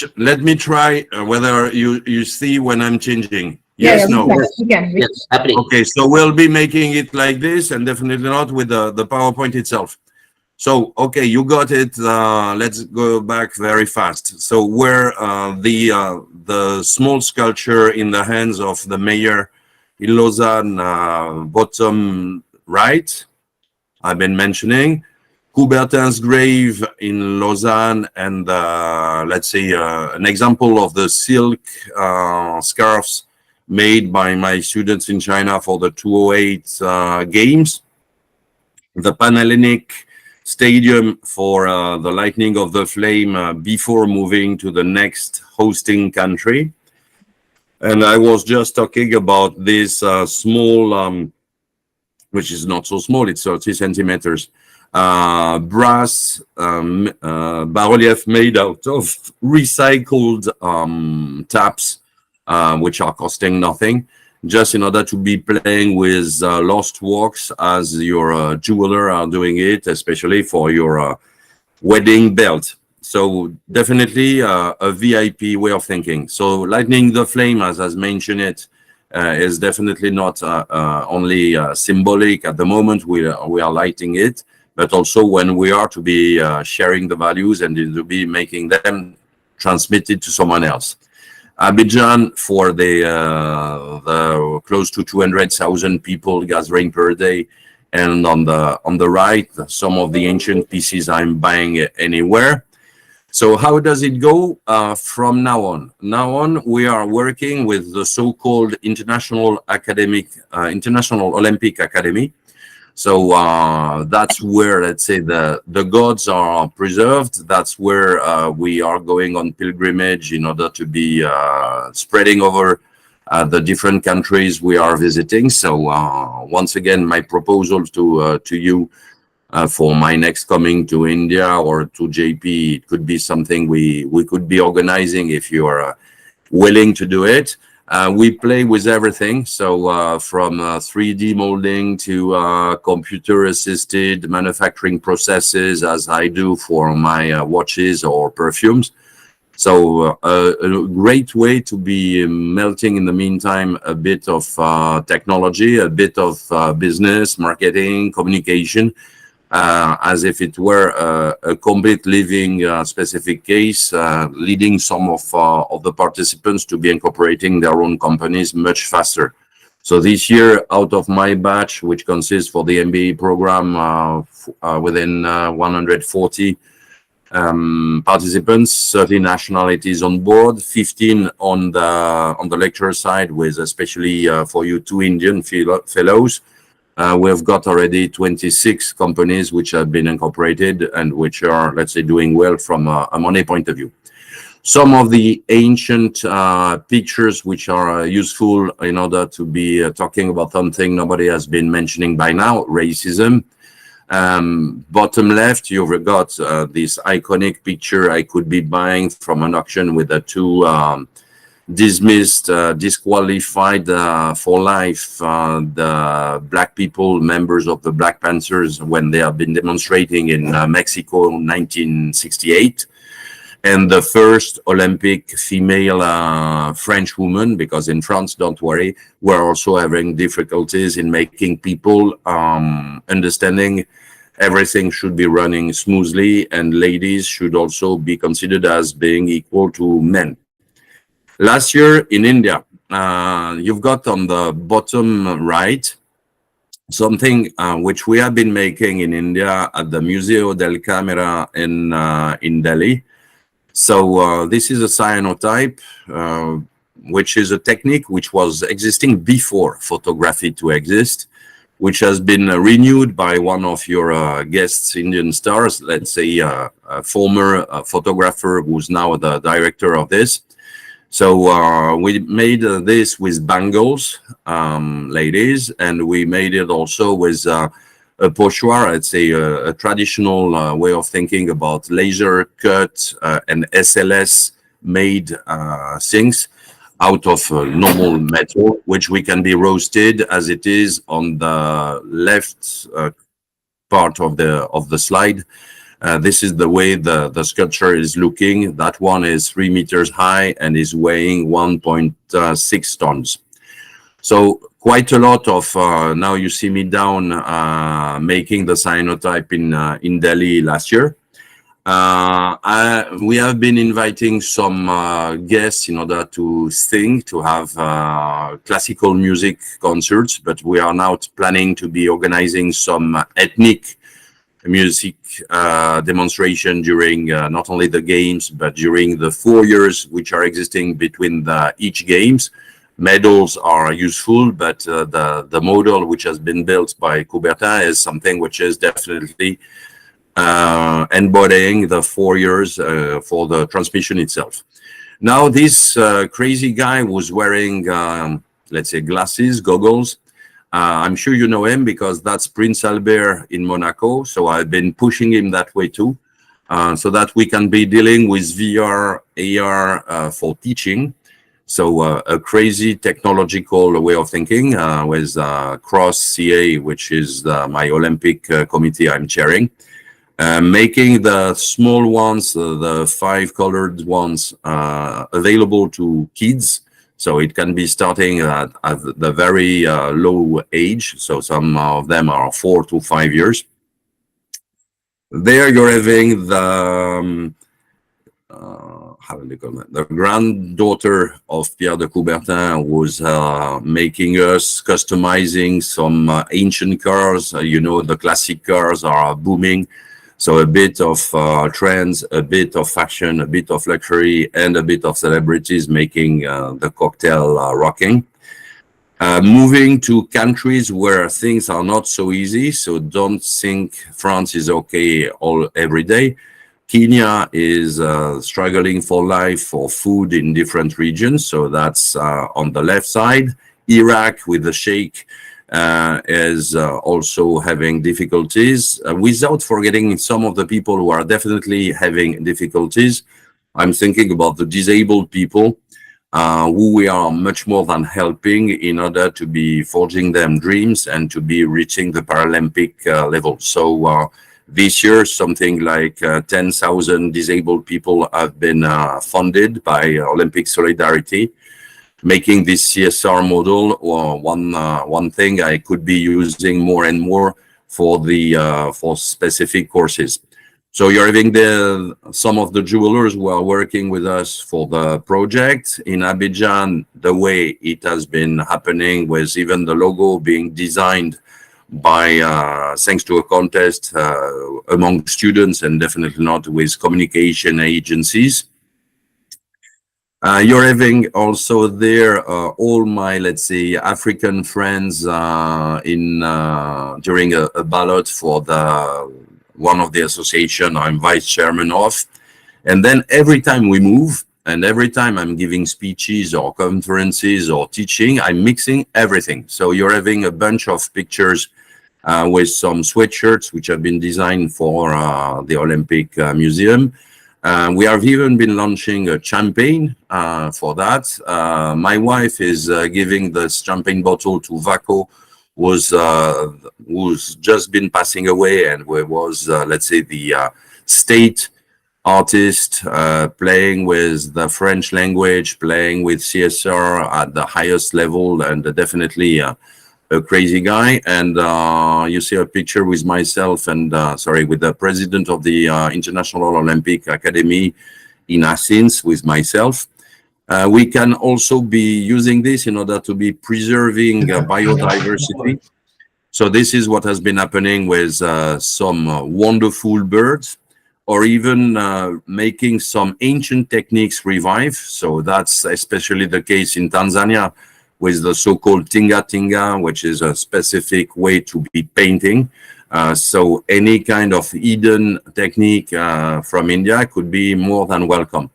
try whether you see when I'm changing. Yeah, Yes, yeah, no. we can. yes, happening. Okay, so we'll be making it like this, and definitely not with the PowerPoint itself. So, okay, you got it. Let's go back very fast. So where the small sculpture in the hands of the mayor in Lausanne, bottom right, I've been mentioning. Coubertin's grave in Lausanne, and let's say an example of the silk scarves made by my students in China for the 208 games. The Panhellenic Stadium for the lighting of the flame before moving to the next hosting country. And I was just talking about this small, which is not so small, it's 30 centimeters, brass bas-relief made out of recycled taps, which are costing nothing, just in order to be playing with lost works as your jeweler are doing it, especially for your wedding belt. So definitely a VIP way of thinking. So lighting the flame, as mentioned it, is definitely not only symbolic at the moment we are lighting it, but also when we are to be sharing the values and to be making them transmitted to someone else. Abidjan for the close to 200,000 people gathering per day, and on the right, some of the ancient pieces I'm buying anywhere. So how does it go from now on? Now on, we are working with the so-called International Olympic Academy. So that's where, let's say, the gods are preserved. That's where we are going on pilgrimage in order to be spreading over the different countries we are visiting. So once again, my proposal to you for my next coming to India or to JP, it could be something we could be organizing if you are willing to do it. We play with everything, so from 3D molding to computer-assisted manufacturing processes, as I do for my watches or perfumes. So a great way to be melting in the meantime a bit of technology, a bit of business, marketing, communication, as if it were a complete living specific case, leading some of the participants to be incorporating their own companies much faster. So this year, out of my batch, which consists for the MBA program within 140 participants, 30 nationalities on board, 15 on the lecture side, with especially for you 2 Indian fellows. we've got already 26 companies which have been incorporated and which are, let's say, doing well from a money point of view. Some of the ancient pictures which are useful in order to be talking about something nobody has been mentioning by now, racism. Bottom left, you've got this iconic picture I could be buying from an auction with the two dismissed, disqualified for life, the black people, members of the Black Panthers, when they have been demonstrating in Mexico in 1968. And the first Olympic female French woman, because in France, don't worry, we're also having difficulties in making people understanding everything should be running smoothly, and ladies should also be considered as being equal to men. Last year in India, you've got on the bottom right something which we have been making in India at the Museo del Camera in Delhi. So this is a cyanotype, which is a technique which was existing before photography to exist, which has been renewed by one of your guests, Indian stars, let's say a former photographer who's now the director of this. So we made this with bangles, ladies, and we made it also with a pochoir. It's a traditional way of thinking about laser cut and SLS made things out of normal metal, which we can be roasted as it is on the left part of the slide. This is the way the sculpture is looking. That one is 3 meters high and is weighing 1.6 tons. So quite a lot of, now you see me down making the cyanotype in Delhi last year. We have been inviting some guests in order to sing, to have classical music concerts, but we are now planning to be organizing some ethnic music demonstration during not only the games, but during the 4 years which are existing between each games. Medals are useful, but the model which has been built by Coubertin is something which is definitely embodying the 4 years for the transmission itself. Now, this crazy guy was wearing, let's say, glasses, goggles. I'm sure you know him because that's Prince Albert in Monaco. So I've been pushing him that way too, so that we can be dealing with VR, AR for teaching. So a crazy technological way of thinking with Cross CA, which is my Olympic committee I'm chairing. Making the small ones, the 5 colored ones, available to kids. So it can be starting at the very low age. So some of them are 4 to 5 years. There you're having the, how do they call it? The granddaughter of Pierre de Coubertin was making us customizing some ancient cars. You know, the classic cars are booming. So a bit of trends, a bit of fashion, a bit of luxury, and a bit of celebrities making the cocktail rocking. Moving to countries where things are not so easy. So don't think France is okay every day. Kenya is struggling for life, for food in different regions. So that's on the left side. Iraq with the sheikh is also having difficulties, without forgetting some of the people who are definitely having difficulties. I'm thinking about the disabled people, who we are much more than helping in order to be forging them dreams and to be reaching the Paralympic level. So this year, something like 10,000 disabled people have been funded by Olympic Solidarity, making this CSR model one thing I could be using more and more for the for specific courses. So you're having some of the jewelers who are working with us for the project in Abidjan. The way it has been happening, with even the logo being designed by thanks to a contest among students, and definitely not with communication agencies. You're having also there all my, let's say, African friends in during a ballot for the one of the association I'm vice chairman of. And then every time we move, and every time I'm giving speeches or conferences or teaching, I'm mixing everything. So you're having a bunch of pictures with some sweatshirts which have been designed for the Olympic Museum. We have even been launching a champagne for that. My wife is giving this champagne bottle to Vaco, who's just been passing away, and was, let's say, the state artist playing with the French language, playing with CSR at the highest level, and definitely a crazy guy. And you see a picture with myself and with the president of the International Olympic Academy in Athens with myself. We can also be using this in order to be preserving biodiversity. So this is what has been happening with some wonderful birds, or even making some ancient techniques revive. So that's especially the case in Tanzania with the so-called tinga tinga, which is a specific way to be painting. So any kind of hidden technique from India could be more than welcome.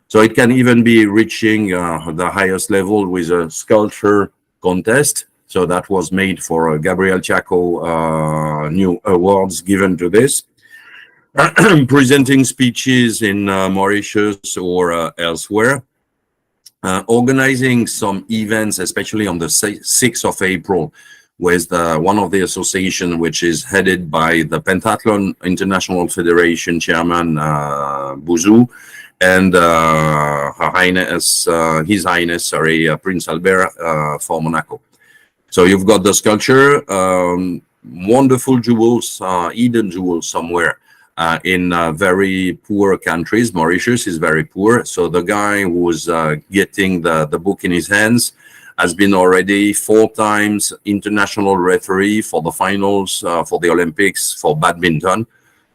So it can even be reaching the highest level with a sculpture contest. So that was made for Gabriel Chaco new awards given to this. Presenting speeches in Mauritius or elsewhere, organizing some events, especially on the 6th of April, with one of the association, which is headed by the Pentathlon International Federation Chairman Bouzou, and His Highness, Prince Albert for Monaco. So you've got the sculpture, wonderful jewels, hidden jewels somewhere. In very poor countries. Mauritius is very poor. So the guy who was getting the book in his hands has been already 4 times international referee for the finals for the Olympics for badminton.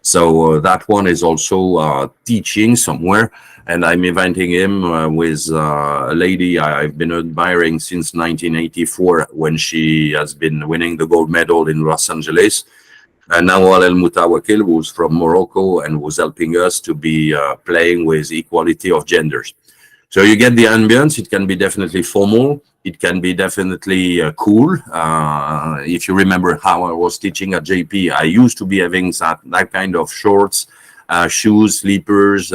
So that one is also teaching somewhere. And I'm inviting him with a lady I've been admiring since 1984 when she has been winning the gold medal in Los Angeles. And Nawal El Mutawakil, who's from Morocco and was helping us to be playing with equality of genders. So you get the ambience. It can be definitely formal. It can be definitely cool. If you remember how I was teaching at JP, I used to be having that kind of shorts, shoes, slippers,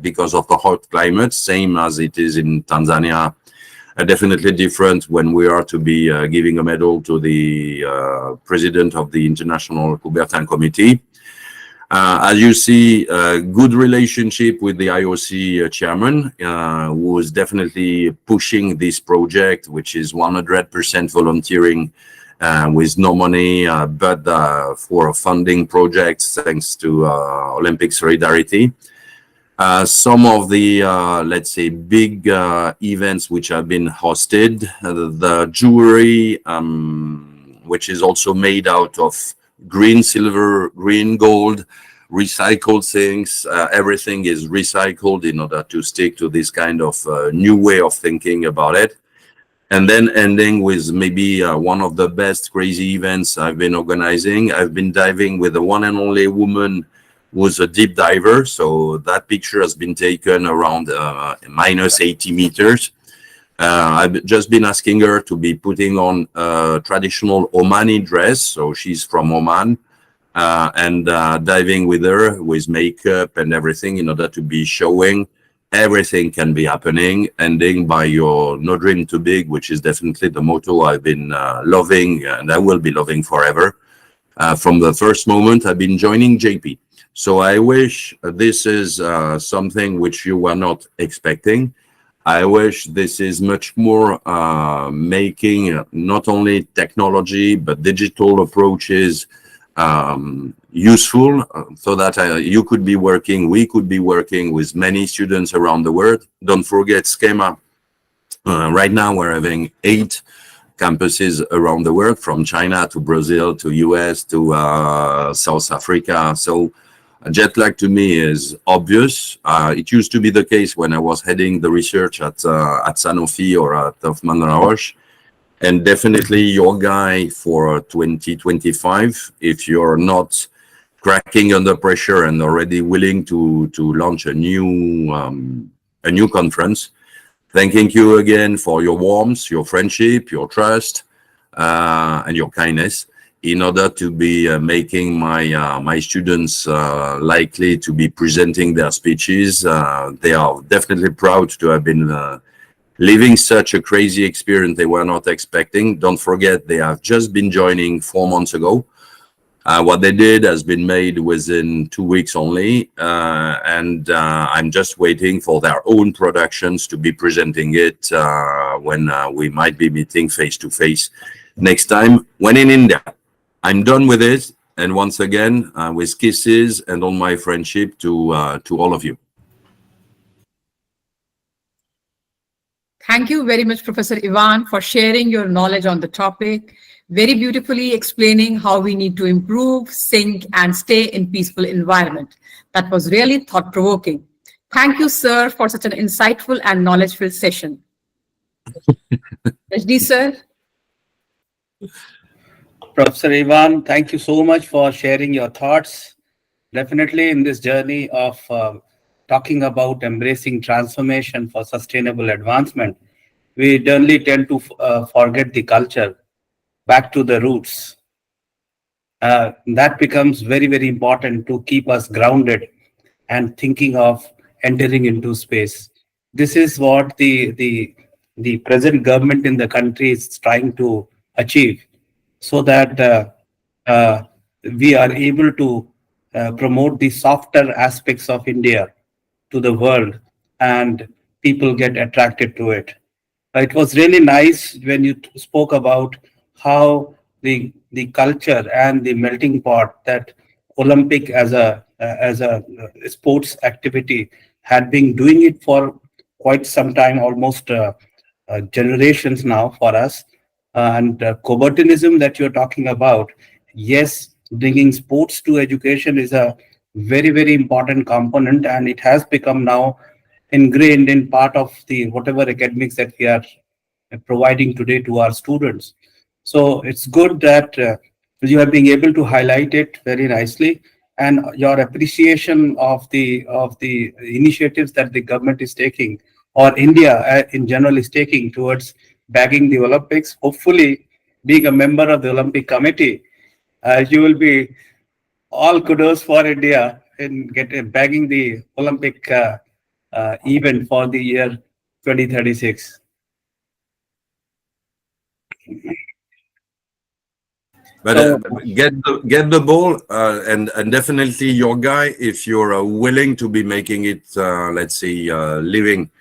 because of the hot climate, same as it is in Tanzania. Definitely different when we are to be giving a medal to the president of the International Coubertin Committee. As you see, a good relationship with the IOC chairman, who is definitely pushing this project, which is 100% volunteering with no money, but for funding projects thanks to Olympic Solidarity. Some of the, let's say, big events which have been hosted, the jewelry, which is also made out of green silver, green gold, recycled things. Everything is recycled in order to stick to this kind of new way of thinking about it. And then ending with maybe one of the best crazy events I've been organizing. I've been diving with the one and only woman was a deep diver. So that picture has been taken around minus 80 meters. I've just been asking her to be putting on a traditional Omani dress. So she's from Oman, and diving with her with makeup and everything in order to be showing everything can be happening, ending by your no dream too big, which is definitely the motto I've been loving and I will be loving forever. From the first moment I've been joining JP. So I wish this is something which you were not expecting. I wish this is much more making not only technology, but digital approaches useful, so that you could be working, we could be working with many students around the world. Don't forget Schema. Right now we're having 8 campuses around the world, from China to Brazil to US to South Africa. So jet lag to me is obvious. It used to be the case when I was heading the research at Sanofi or at Hoffmann Roche. And definitely your guy for 2025, if you're not cracking under pressure and already willing to launch a new conference. Thanking you again for your warmth, your friendship, your trust, and your kindness in order to be making my students likely to be presenting their speeches. They are definitely proud to have been living such a crazy experience they were not expecting. Don't forget, they have just been joining 4 months ago. What they did has been made within 2 weeks only, and I'm just waiting for their own productions to be presenting it when we might be meeting face to face next time when in India. I'm done with it, and once again, with kisses and all my friendship to all of you. Thank you very much, Professor Ivan, for sharing your knowledge on the topic, very beautifully explaining how we need to improve, sync, and stay in peaceful environment. That was really thought-provoking. Thank you, sir, for such an insightful and knowledge-filled session. HD, sir. Professor Ivan, thank you so much for sharing your thoughts. Definitely in this journey of talking about embracing transformation for sustainable advancement, we generally tend to forget the culture, back to the roots. That becomes very, very important to keep us grounded and thinking of entering into space. This is what the present government in the country is trying to achieve, so that we are able to promote the softer aspects of India to the world and people get attracted to it. It was really nice when you spoke about how the culture and the melting pot that Olympic as a sports activity had been doing it for quite some time, almost generations now for us. And Cobertinism that you're talking about, yes, bringing sports to education is a very, very important component, and it has become now ingrained in part of the whatever academics that we are providing today to our students. So it's good that you have been able to highlight it very nicely, and your appreciation of the initiatives that the government is taking, or India in general is taking towards bagging the Olympics. Hopefully, being a member of the Olympic Committee, you will be all kudos for India in bagging the Olympic event for the year 2036. But So- get the ball, and definitely your guy, if you're willing to be making it, let's say, living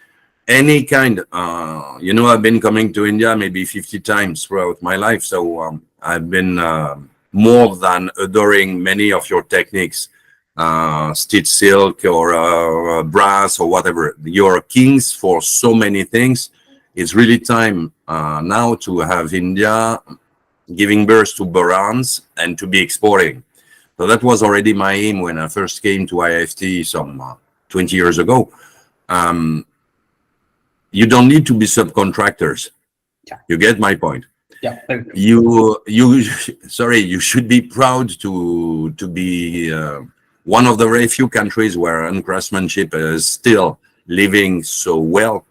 any kind. I've been coming to India maybe 50 times throughout my life, so I've been more than adoring many of your techniques, stitch silk or brass or whatever. You're kings for so many things. It's really time now to have India giving birth to barons and to be exporting. So that was already my aim when I first came to IFT some 20 years ago. You don't need to be subcontractors. Yeah. You get my point. Yeah. You should be proud to be one of the very few countries where uncraftsmanship is still living so well.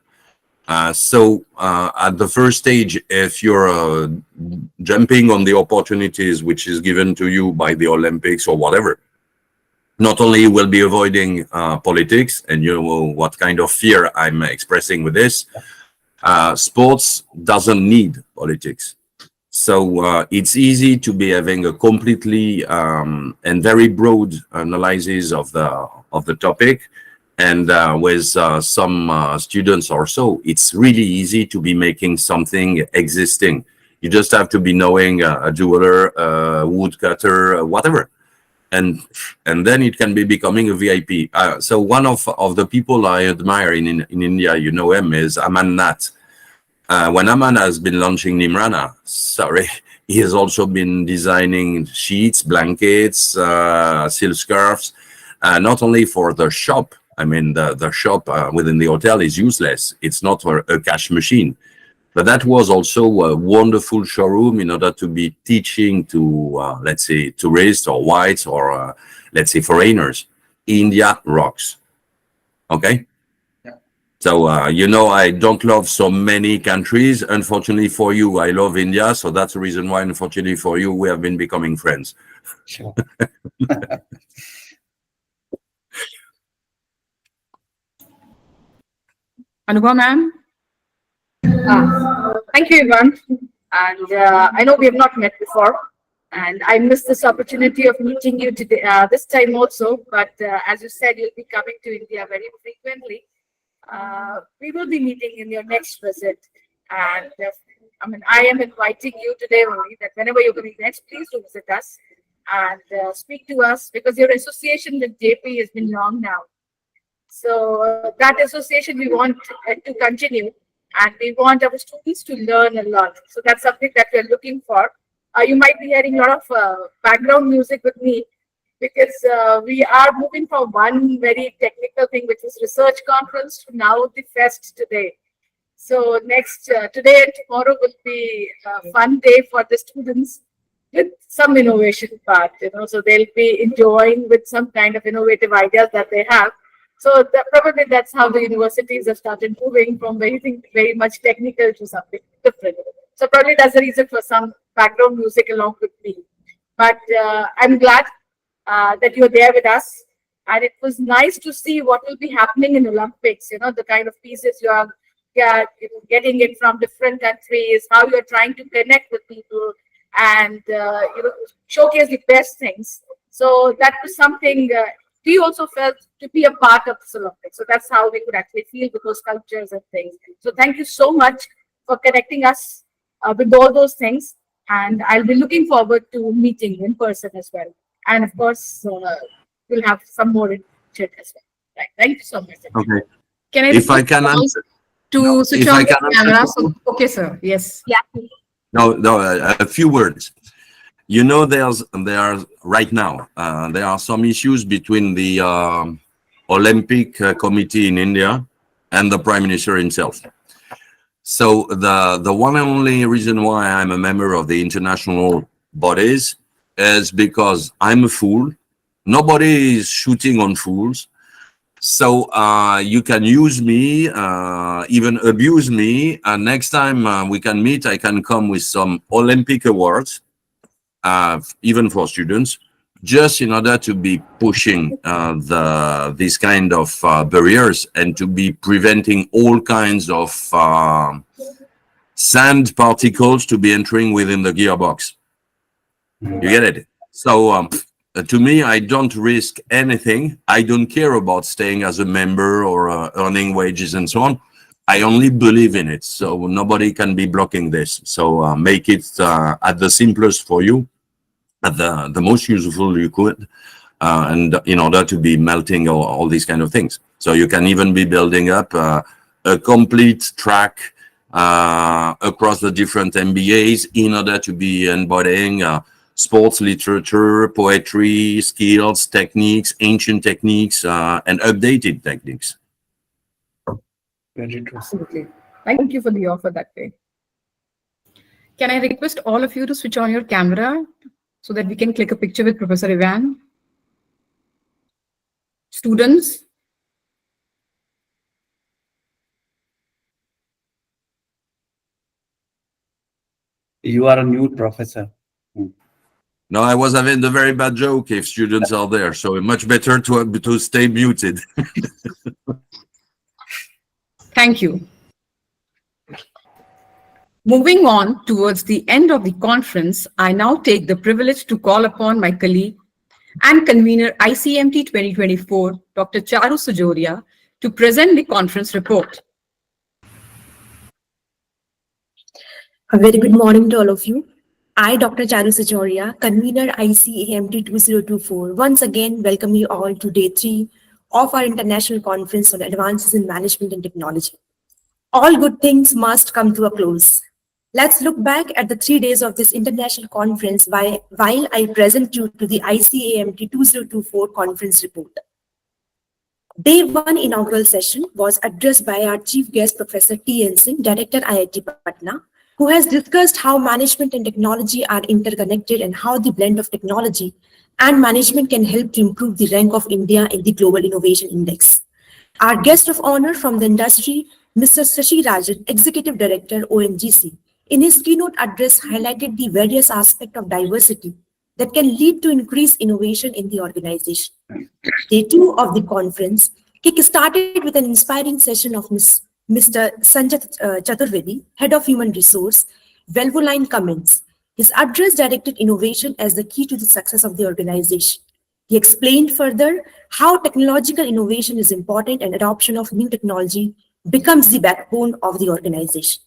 So at the first stage, if you're jumping on the opportunities which is given to you by the Olympics or whatever, not only you will be avoiding politics, and you know what kind of fear I'm expressing with this, sports doesn't need politics. So it's easy to be having a completely and very broad analysis of the topic. And with some students or so, it's really easy to be making something existing. You just have to be knowing a jeweler, a woodcutter, whatever. And then it can be becoming a VIP. So one of the people I admire in India, you know him, is Aman Nath. When Aman has been launching Nimrana, he has also been designing sheets, blankets, silk scarves. not only for the shop. I mean, the shop within the hotel is useless. It's not a cash machine. But that was also a wonderful showroom in order to be teaching to, let's say, tourists or whites or, let's say, foreigners. India rocks. Okay? Yeah. So, you know, I don't love so many countries. Unfortunately for you, I love India. So that's the reason why, unfortunately for you, we have been becoming friends. Sure. Anubha, ma'am? Thank you, Ivan. And I know we have not met before, and I missed this opportunity of meeting you today, this time also. But as you said, you'll be coming to India very frequently. We will be meeting in your next visit. And I mean, I am inviting you today only that whenever you're coming next, please do visit us and speak to us, because your association with JP has been long now. So that association we want to continue, and we want our students to learn a lot. So that's something that we're looking for. You might be hearing a lot of background music with me, because we are moving from one very technical thing, which is research conference, to now the fest today. So next, today and tomorrow will be a fun day for the students with some innovation part, so they'll be enjoying with some kind of innovative ideas that they have. So probably that's how the universities have started moving from very much technical to something different. So probably that's the reason for some background music along with me. But I'm glad that you're there with us. And it was nice to see what will be happening in Olympics, the kind of pieces you are getting it from different countries, how you're trying to connect with people and, showcase the best things. So that was something we also felt to be a part of this Olympics. So that's how we could actually feel with those cultures and things. So thank you so much for connecting us with all those things. And I'll be looking forward to meeting in person as well. And of course, we'll have some more in chat as well. Right. Thank you so much. Okay. Can I If I request can all answer. to switch If on I the can answer camera? to- So, okay, sir. Yes. Yeah. No, a few words. You know, there are right now, there are some issues between the Olympic Committee in India and the Prime Minister himself. So the one and only reason why I'm a member of the international bodies is because I'm a fool. Nobody is shooting on fools. So you can use me, even abuse me, and next time we can meet, I can come with some Olympic awards, even for students, just in order to be pushing these kind of barriers and to be preventing all kinds of sand particles to be entering within the gearbox. You get it? So to me, I don't risk anything. I don't care about staying as a member or earning wages and so on. I only believe in it. So nobody can be blocking this. So make it at the simplest for you, at the most useful you could, and in order to be melting all these kind of things. So you can even be building up a complete track across the different MBAs in order to be embodying sports literature, poetry, skills, techniques, ancient techniques, and updated techniques. Very true. Absolutely. Thank you for the offer that way. Can I request all of you to switch on your camera so that we can click a picture with Professor Ivan? Students? You are a new professor. No, I was having the very bad joke if students are there, so much better to stay muted. Thank you. Moving on towards the end of the conference, I now take the privilege to call upon my colleague and convener ICMT 2024, Dr. Charu Sujoria, to present the conference report. A very good morning to all of you. I, Dr. Charu Sajoria, convener ICAMT 2024, once again welcome you all to day 3 of our international conference on advances in management and technology. All good things must come to a close. Let's look back at the 3 days of this international conference while I present you to the ICAMT 2024 conference report. Day 1 inaugural session was addressed by our chief guest, Professor T.N. Singh, Director IIT Patna, who has discussed how management and technology are interconnected and how the blend of technology and management can help to improve the rank of India in the Global Innovation Index. Our guest of honor from the industry, Mr. Sashi Rajan, Executive Director, ONGC, in his keynote address highlighted the various aspects of diversity that can lead to increased innovation in the organization. Day 2 of the conference kick-started with an inspiring session of Mr. Sanjay Chaturvedi, Head of Human Resource, Valvoline comments. His address directed innovation as the key to the success of the organization. He explained further how technological innovation is important and adoption of new technology becomes the backbone of the organization.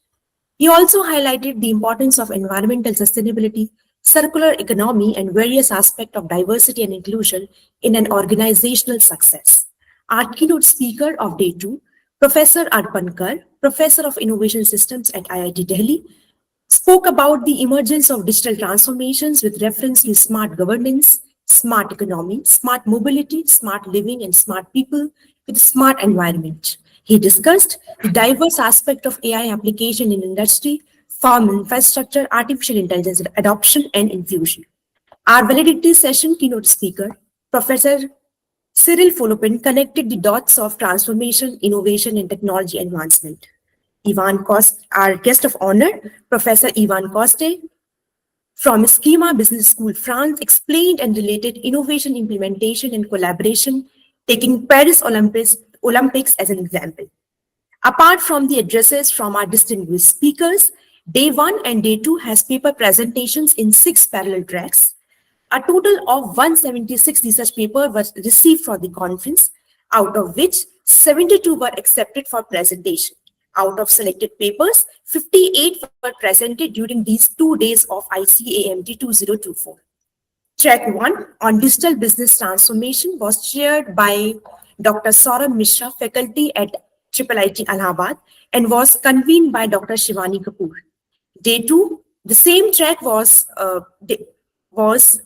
He also highlighted the importance of environmental sustainability, circular economy, and various aspects of diversity and inclusion in an organizational success. Our keynote speaker of Day 2, Professor Arpankar, Professor of Innovation Systems at IIT Delhi, spoke about the emergence of digital transformations with reference to smart governance, smart economy, smart mobility, smart living, and smart people with smart environment. He discussed the diverse aspect of AI application in industry, farm infrastructure, artificial intelligence adoption, and infusion. Our validity session keynote speaker, Professor Cyril Folopin, connected the dots of transformation, innovation, and technology advancement. Our guest of honor, Professor Ivan Coste, from Schema Business School, France, explained and related innovation implementation and collaboration, taking Paris Olympics as an example. Apart from the addresses from our distinguished speakers, Day 1 and Day 2 has paper presentations in 6 parallel tracks. A total of 176 research papers were received for the conference, out of which 72 were accepted for presentation. Out of selected papers, 58 were presented during these 2 days of ICAMT 2024. Track 1 on digital business transformation was chaired by Dr. Saurabh Mishra, faculty at IIIT Allahabad, and was convened by Dr. Shivani Kapoor. Day 2, the same track was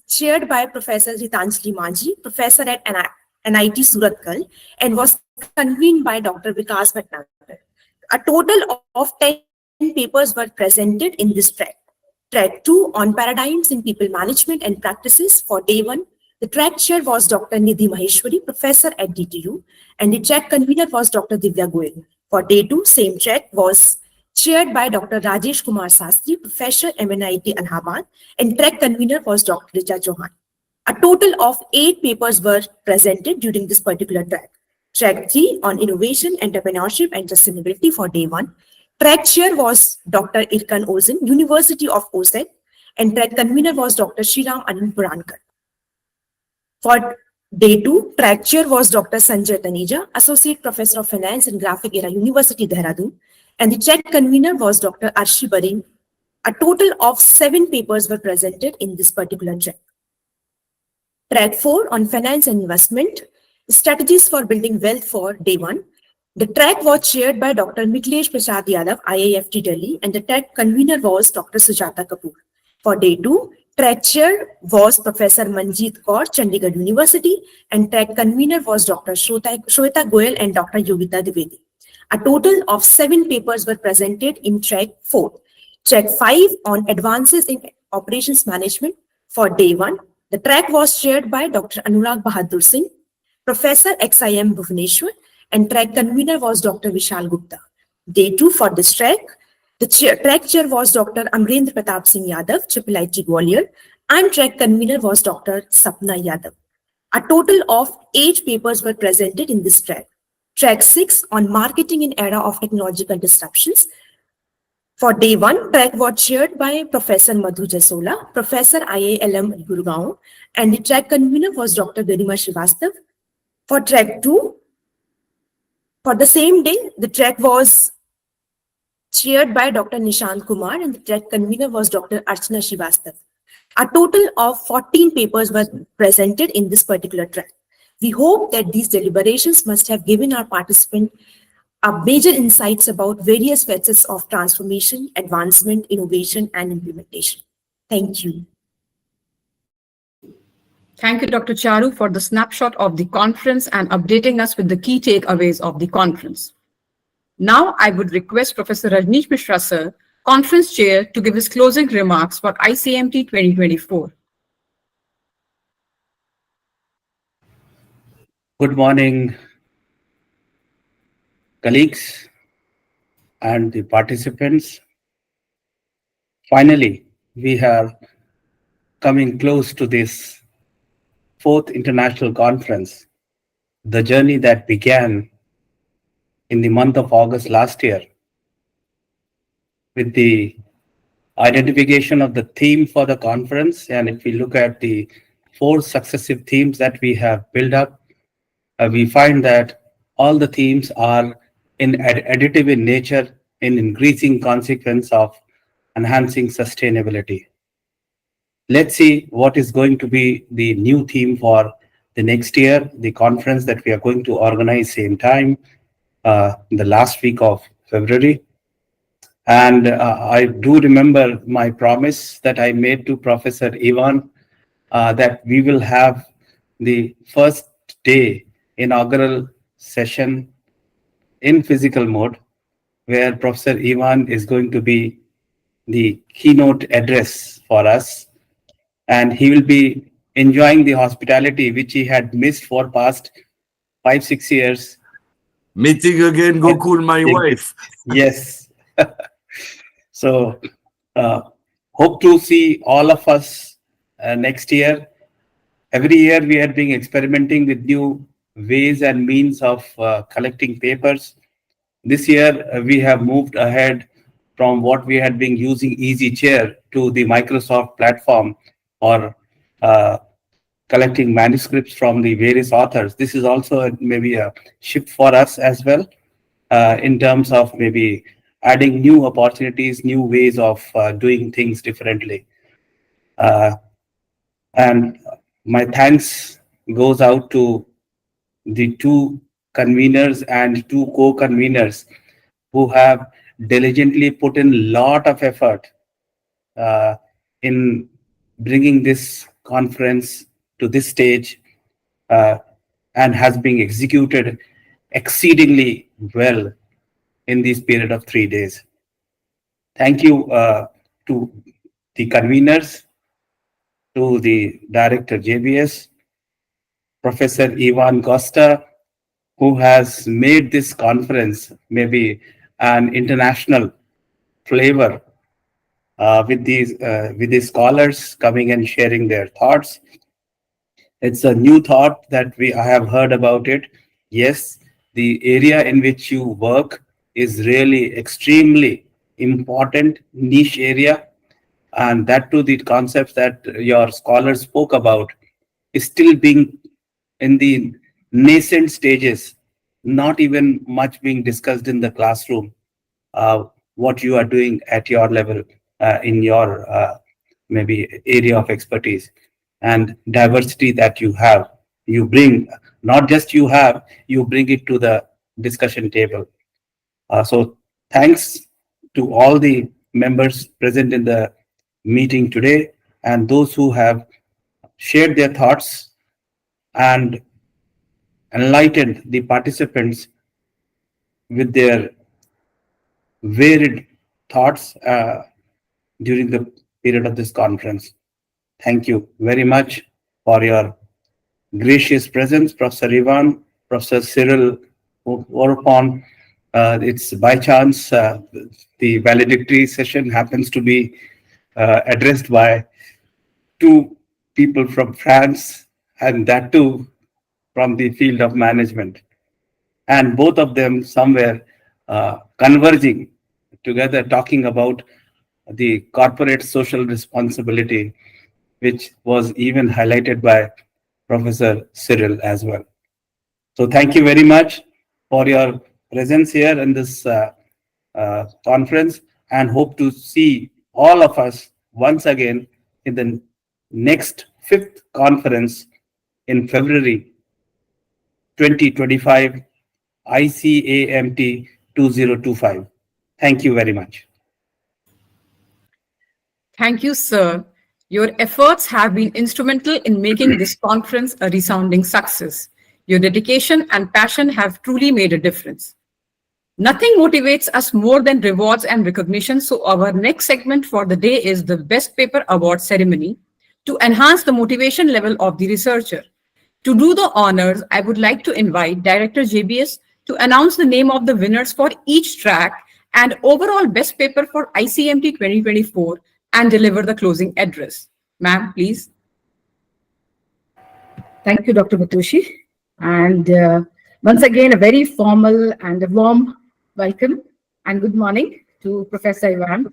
chaired by Professor Ritanjali Manji, professor at NIT Surathkal, and was convened by Dr. Vikas Bhatnagar. A total of 10 papers were presented in this track. Track 2 on paradigms in people management and practices for Day 1. The track chair was Dr. Nidhi Maheshwari, professor at DTU, and the track convener was Dr. Divya Goyal. For Day 2, same track was chaired by Dr. Rajesh Kumar Sastry, professor MNIT Allahabad, and track convener was Dr. Richa Chauhan. A total of 8 papers were presented during this particular track. Track 3 on innovation, entrepreneurship, and sustainability for Day 1. Track chair was Dr. Irkan Ozin, University of OSEC, and track convener was Dr. Shriram Anand Purankar. For Day 2, track chair was Dr. Sanjay Taneja, Associate Professor of Finance and Graphic Era, University Dehradun, and the track convener was Dr. Arshi Baring. A total of 7 papers were presented in this particular track. Track 4 on finance and investment, strategies for building wealth for Day 1. The track was chaired by Dr. Miklesh Prasad Yadav, IIFT Delhi, and the track convener was Dr. Sujata Kapoor. For Day 2, track chair was Professor Manjeet Kaur, Chandigarh University, and track convener was Dr. Shweta Goyal and Dr. Yogita Dwivedi. A total of 7 papers were presented in track 4. Track 5 on advances in operations management for Day 1. The track was chaired by Dr. Anurag Bahadur Singh, Professor XIM Bhubaneswar, and track convener was Dr. Vishal Gupta. Day 2 for this track, the track chair was Dr. Amrendra Pratap Singh Yadav, IIIT Gwalior, and track convener was Dr. Sapna Yadav. A total of 8 papers were presented in this track. Track 6 on marketing in era of technological disruptions. For Day 1, track was chaired by Professor Madhu Jasola, Professor IILM Gurgaon, and the track convener was Dr. Garima Srivastav. For track 2, for the same day, the track was chaired by Dr. Nishant Kumar, and the track convener was Dr. Archana Srivastav. A total of 14 papers were presented in this particular track. We hope that these deliberations must have given our participants major insights about various facets of transformation, advancement, innovation, and implementation. Thank you. Thank you, Dr. Charu, for the snapshot of the conference and updating us with the key takeaways of the conference. Now, I would request Professor Rajneesh Mishra, sir, Conference Chair, to give his closing remarks for ICAMT 2024. Good morning, colleagues and the participants. Finally, we are coming close to this fourth international conference. The journey that began in the month of August last year with the identification of the theme for the conference. And if we look at the 4 successive themes that we have built up, we find that all the themes are additive in nature, in increasing consequence of enhancing sustainability. Let's see what is going to be the new theme for the next year, the conference that we are going to organize same time, the last week of February. And I do remember my promise that I made to Professor Ivan that we will have the first day inaugural session in physical mode, where Professor Ivan is going to be the keynote address for us. And he will be enjoying the hospitality which he had missed for past 5-6 years. Meeting again, Gokul, my wife. Yes. So hope to see all of us next year. Every year we have been experimenting with new ways and means of collecting papers. This year we have moved ahead from what we had been using Easy Chair to the Microsoft platform or collecting manuscripts from the various authors. This is also maybe a shift for us as well in terms of maybe adding new opportunities, new ways of doing things differently. And my thanks goes out to the 2 conveners and 2 co-conveners who have diligently put in a lot of effort in bringing this conference to this stage and has been executed exceedingly well in this period of 3 days. Thank you to the conveners, to the director JBS, Professor Ivan Costa, who has made this conference maybe an international flavor with these scholars coming and sharing their thoughts. It's a new thought that I have heard about it. Yes, the area in which you work is really extremely important niche area, and that too the concepts that your scholars spoke about is still being in the nascent stages, not even much being discussed in the classroom. What you are doing at your level in your maybe area of expertise and diversity that you bring, not just you bring it to the discussion table. So thanks to all the members present in the meeting today and those who have shared their thoughts and enlightened the participants with their varied thoughts during the period of this conference. Thank you very much for your gracious presence, Professor Ivan, Professor Cyril, whereupon it's by chance the valedictory session happens to be addressed by 2 people from France, and that too from the field of management. And both of them somewhere converging together, talking about the corporate social responsibility, which was even highlighted by Professor Cyril as well. So thank you very much for your presence here in this conference, and hope to see all of us once again in the next 5th conference in February 2025, ICAMT 2025. Thank you very much. Thank you, sir. Your efforts have been instrumental in making this conference a resounding success. Your dedication and passion have truly made a difference. Nothing motivates us more than rewards and recognition, so our next segment for the day is the Best Paper Award ceremony to enhance the motivation level of the researcher. To do the honors, I would like to invite Director JBS to announce the name of the winners for each track and overall best paper for ICMT 2024 and deliver the closing address. Ma'am, please. Thank you, Dr. Matushi. And once again, a very formal and a warm welcome and good morning to Professor Ivan.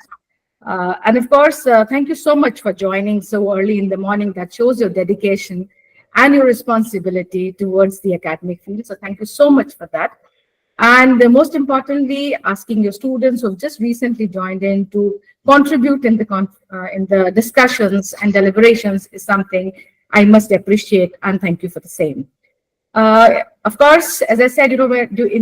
And of course, thank you so much for joining so early in the morning. That shows your dedication and your responsibility towards the academic field. So thank you so much for that. And most importantly, asking your students who have just recently joined in to contribute in the discussions and deliberations is something I must appreciate, and thank you for the same. Of course, as I said, in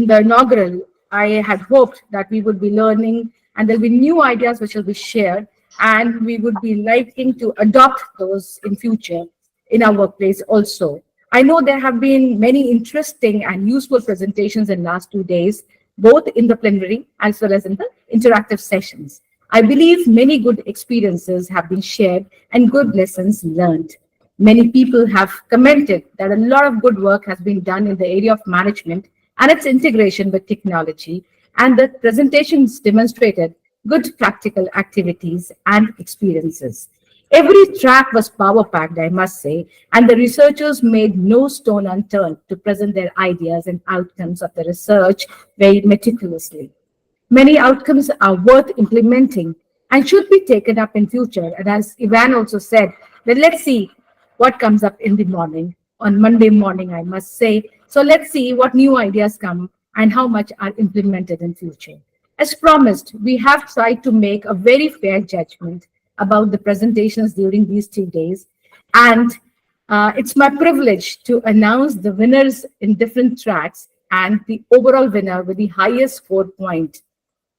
the inaugural, I had hoped that we would be learning and there'll be new ideas which will be shared, and we would be liking to adopt those in future in our workplace also. I know there have been many interesting and useful presentations in the last 2 days, both in the plenary as well as in the interactive sessions. I believe many good experiences have been shared and good lessons learned. Many people have commented that a lot of good work has been done in the area of management and its integration with technology, and the presentations demonstrated good practical activities and experiences. Every track was power-packed, I must say, and the researchers made no stone unturned to present their ideas and outcomes of the research very meticulously. Many outcomes are worth implementing and should be taken up in future. And as Ivan also said, then let's see what comes up in the morning, on Monday morning, I must say. So let's see what new ideas come and how much are implemented in future. As promised, we have tried to make a very fair judgment about the presentations during these 2 days. And it's my privilege to announce the winners in different tracks and the overall winner with the highest score point.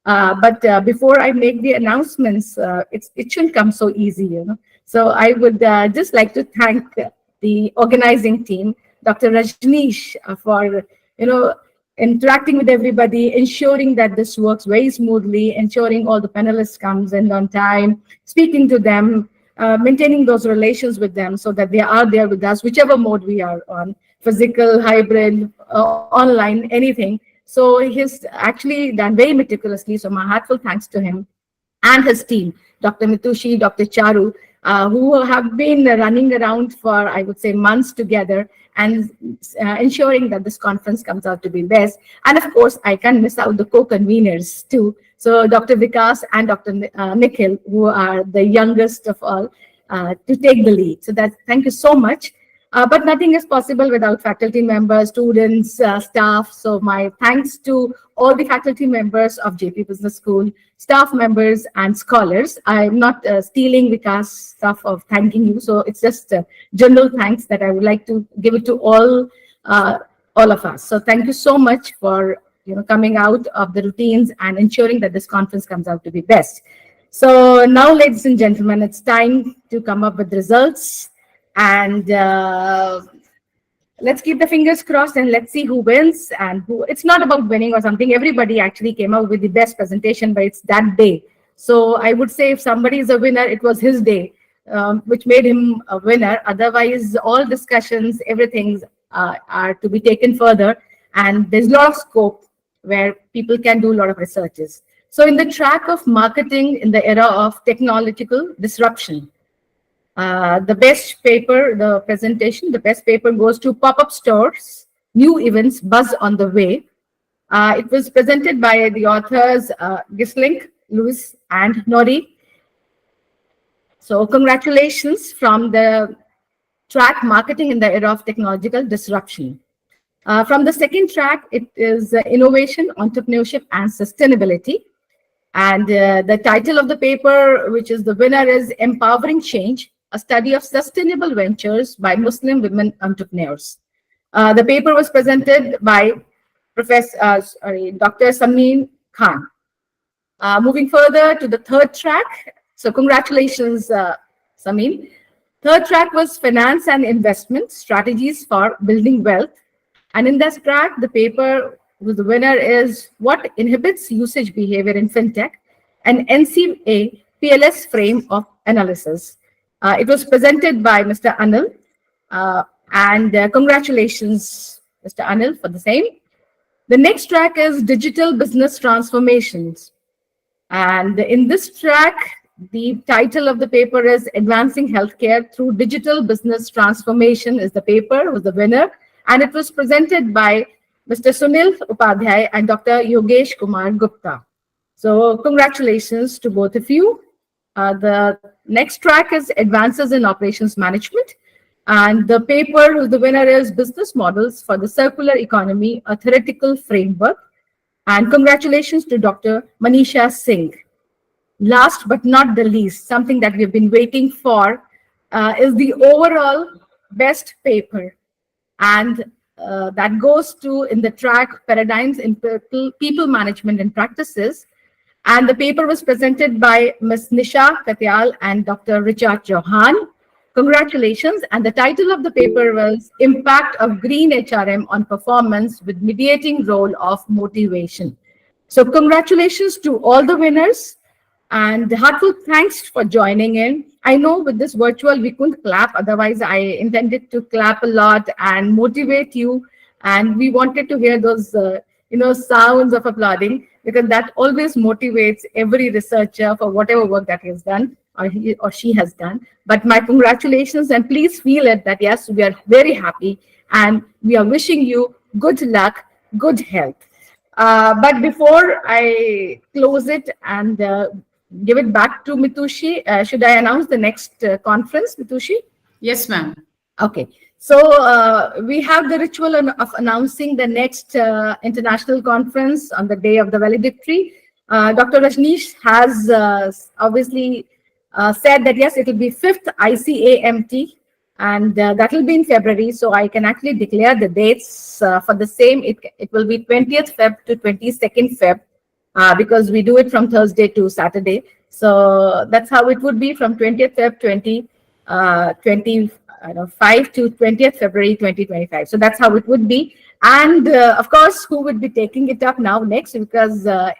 But before I make the announcements, it shouldn't come so easy, So I would just like to thank the organizing team, Dr. Rajneesh, for, interacting with everybody, ensuring that this works very smoothly, ensuring all the panelists comes in on time, speaking to them, maintaining those relations with them so that they are there with us, whichever mode we are on, physical, hybrid, online, anything. So he's actually done very meticulously. So my heartfelt thanks to him and his team, Dr. Mitushi, Dr. Charu, who have been running around for, I would say, months together and ensuring that this conference comes out to be best. And of course, I can't miss out the co-conveners too. So Dr. Vikas and Dr. Nikhil, who are the youngest of all, to take the lead. So thank you so much. But nothing is possible without faculty members, students, staff. So my thanks to all the faculty members of JP Business School, staff members and scholars. I'm not stealing Vikas' stuff of thanking you. So it's just general thanks that I would like to give it to all of us. So thank you so much for coming out of the routines and ensuring that this conference comes out to be best. So now, ladies and gentlemen, it's time to come up with results. And let's keep the fingers crossed and let's see who wins and who. It's not about winning or something. Everybody actually came out with the best presentation, but it's that day. So I would say if somebody is a winner, it was his day, which made him a winner. Otherwise, all discussions, everything are to be taken further. And there's a lot of scope where people can do a lot of researches. So in the track of marketing in the era of technological disruption, the best paper, the best paper goes to Pop-Up Stores, New Events, Buzz on the Way. It was presented by the authors Gisling, Lewis, and Nori. So congratulations from the track Marketing in the Era of Technological Disruption. From the second track, it is Innovation, Entrepreneurship, and Sustainability. And the title of the paper, which is the winner, is Empowering Change, a study of sustainable ventures by Muslim women entrepreneurs. The paper was presented by Dr. Samin Khan. Moving further to the third track. So congratulations, Samin. Third track was finance and investment strategies for building wealth. And in this track, the paper with the winner is what inhibits usage behavior in fintech, an NCA PLS frame of analysis. It was presented by Mr. Anil, and congratulations, Mr. Anil, for the same. The next track is digital business transformations. And in this track, the title of the paper is Advancing Healthcare Through Digital Business Transformation is the paper, was the winner. And it was presented by Mr. Sunil Upadhyay and Dr. Yogesh Kumar Gupta. So congratulations to both of you. The next track is Advances in Operations Management. And the paper, the winner is Business Models for the Circular Economy, a Theoretical Framework. And congratulations to Dr. Manisha Singh. Last but not the least, something that we've been waiting for is the overall best paper. And that goes to in the track Paradigms in People Management and Practices. And the paper was presented by Ms. Nisha Katyal and Dr. Richard Chauhan. Congratulations. And the title of the paper was Impact of Green HRM on Performance with Mediating Role of Motivation. So congratulations to all the winners and heartfelt thanks for joining in. I know with this virtual, we couldn't clap. Otherwise, I intended to clap a lot and motivate you. And we wanted to hear those, sounds of applauding because that always motivates every researcher for whatever work that he has done or he or she has done. But my congratulations, and please feel it that yes, we are very happy and we are wishing you good luck, good health. But before I close it and give it back to Mitushi, should I announce the next conference, Mitushi? Yes, ma'am. Okay. So we have the ritual of announcing the next international conference on the day of the valedictory. Dr. Rajneesh has obviously said that yes, it will be 5th ICAMT, and that will be in February. So I can actually declare the dates for the same. It will be 20th Feb to 22nd Feb because we do it from Thursday to Saturday. So that's how it would be from 20th Feb 2025 to 20th February 2025. So that's how it would be. And of course, who would be taking it up now next? Because I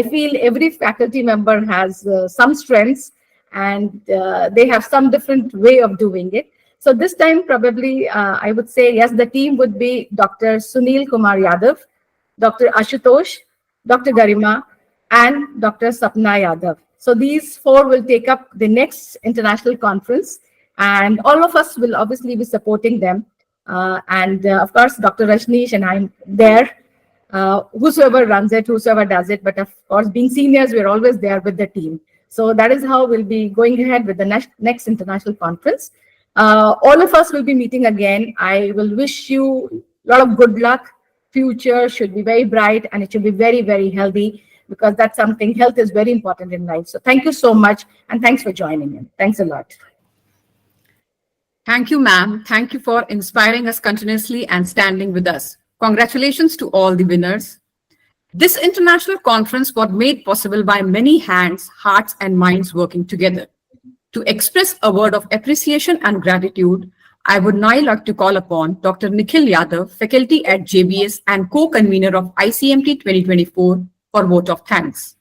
feel every faculty member has some strengths and they have some different way of doing it. So this time, probably, I would say, yes, the team would be Dr. Sunil Kumar Yadav, Dr. Ashutosh, Dr. Garima, and Dr. Sapna Yadav. So these four will take up the next international conference, and all of us will obviously be supporting them. Of course, Dr. Rajneesh and I'm there, whosoever runs it, whosoever does it. But of course, being seniors, we're always there with the team. So that is how we'll be going ahead with the next international conference. All of us will be meeting again. I will wish you a lot of good luck. Future should be very bright and it should be very, very healthy because that's something, health is very important in life. So thank you so much and thanks for joining in. Thanks a lot. Thank you, ma'am. Thank you for inspiring us continuously and standing with us. Congratulations to all the winners. This international conference was made possible by many hands, hearts, and minds working together. To express a word of appreciation and gratitude, I would now like to call upon Dr. Nikhil Yadav, faculty at JBS and co-convener of ICMT 2024 for vote of thanks.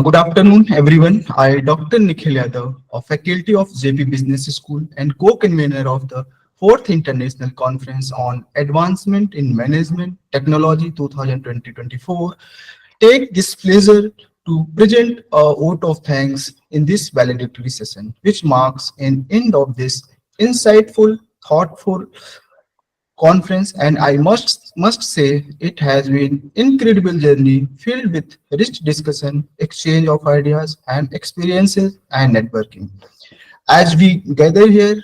Good afternoon, everyone. I, Dr. Nikhil Yadav, a faculty of JP Business School and co-convener of the 4th International Conference on Advancement in Management Technology 2020-24, take this pleasure to present a vote of thanks in this valedictory session, which marks an end of this insightful, thoughtful conference. And I must say it has been incredible journey filled with rich discussion, exchange of ideas and experiences and networking. As we gather here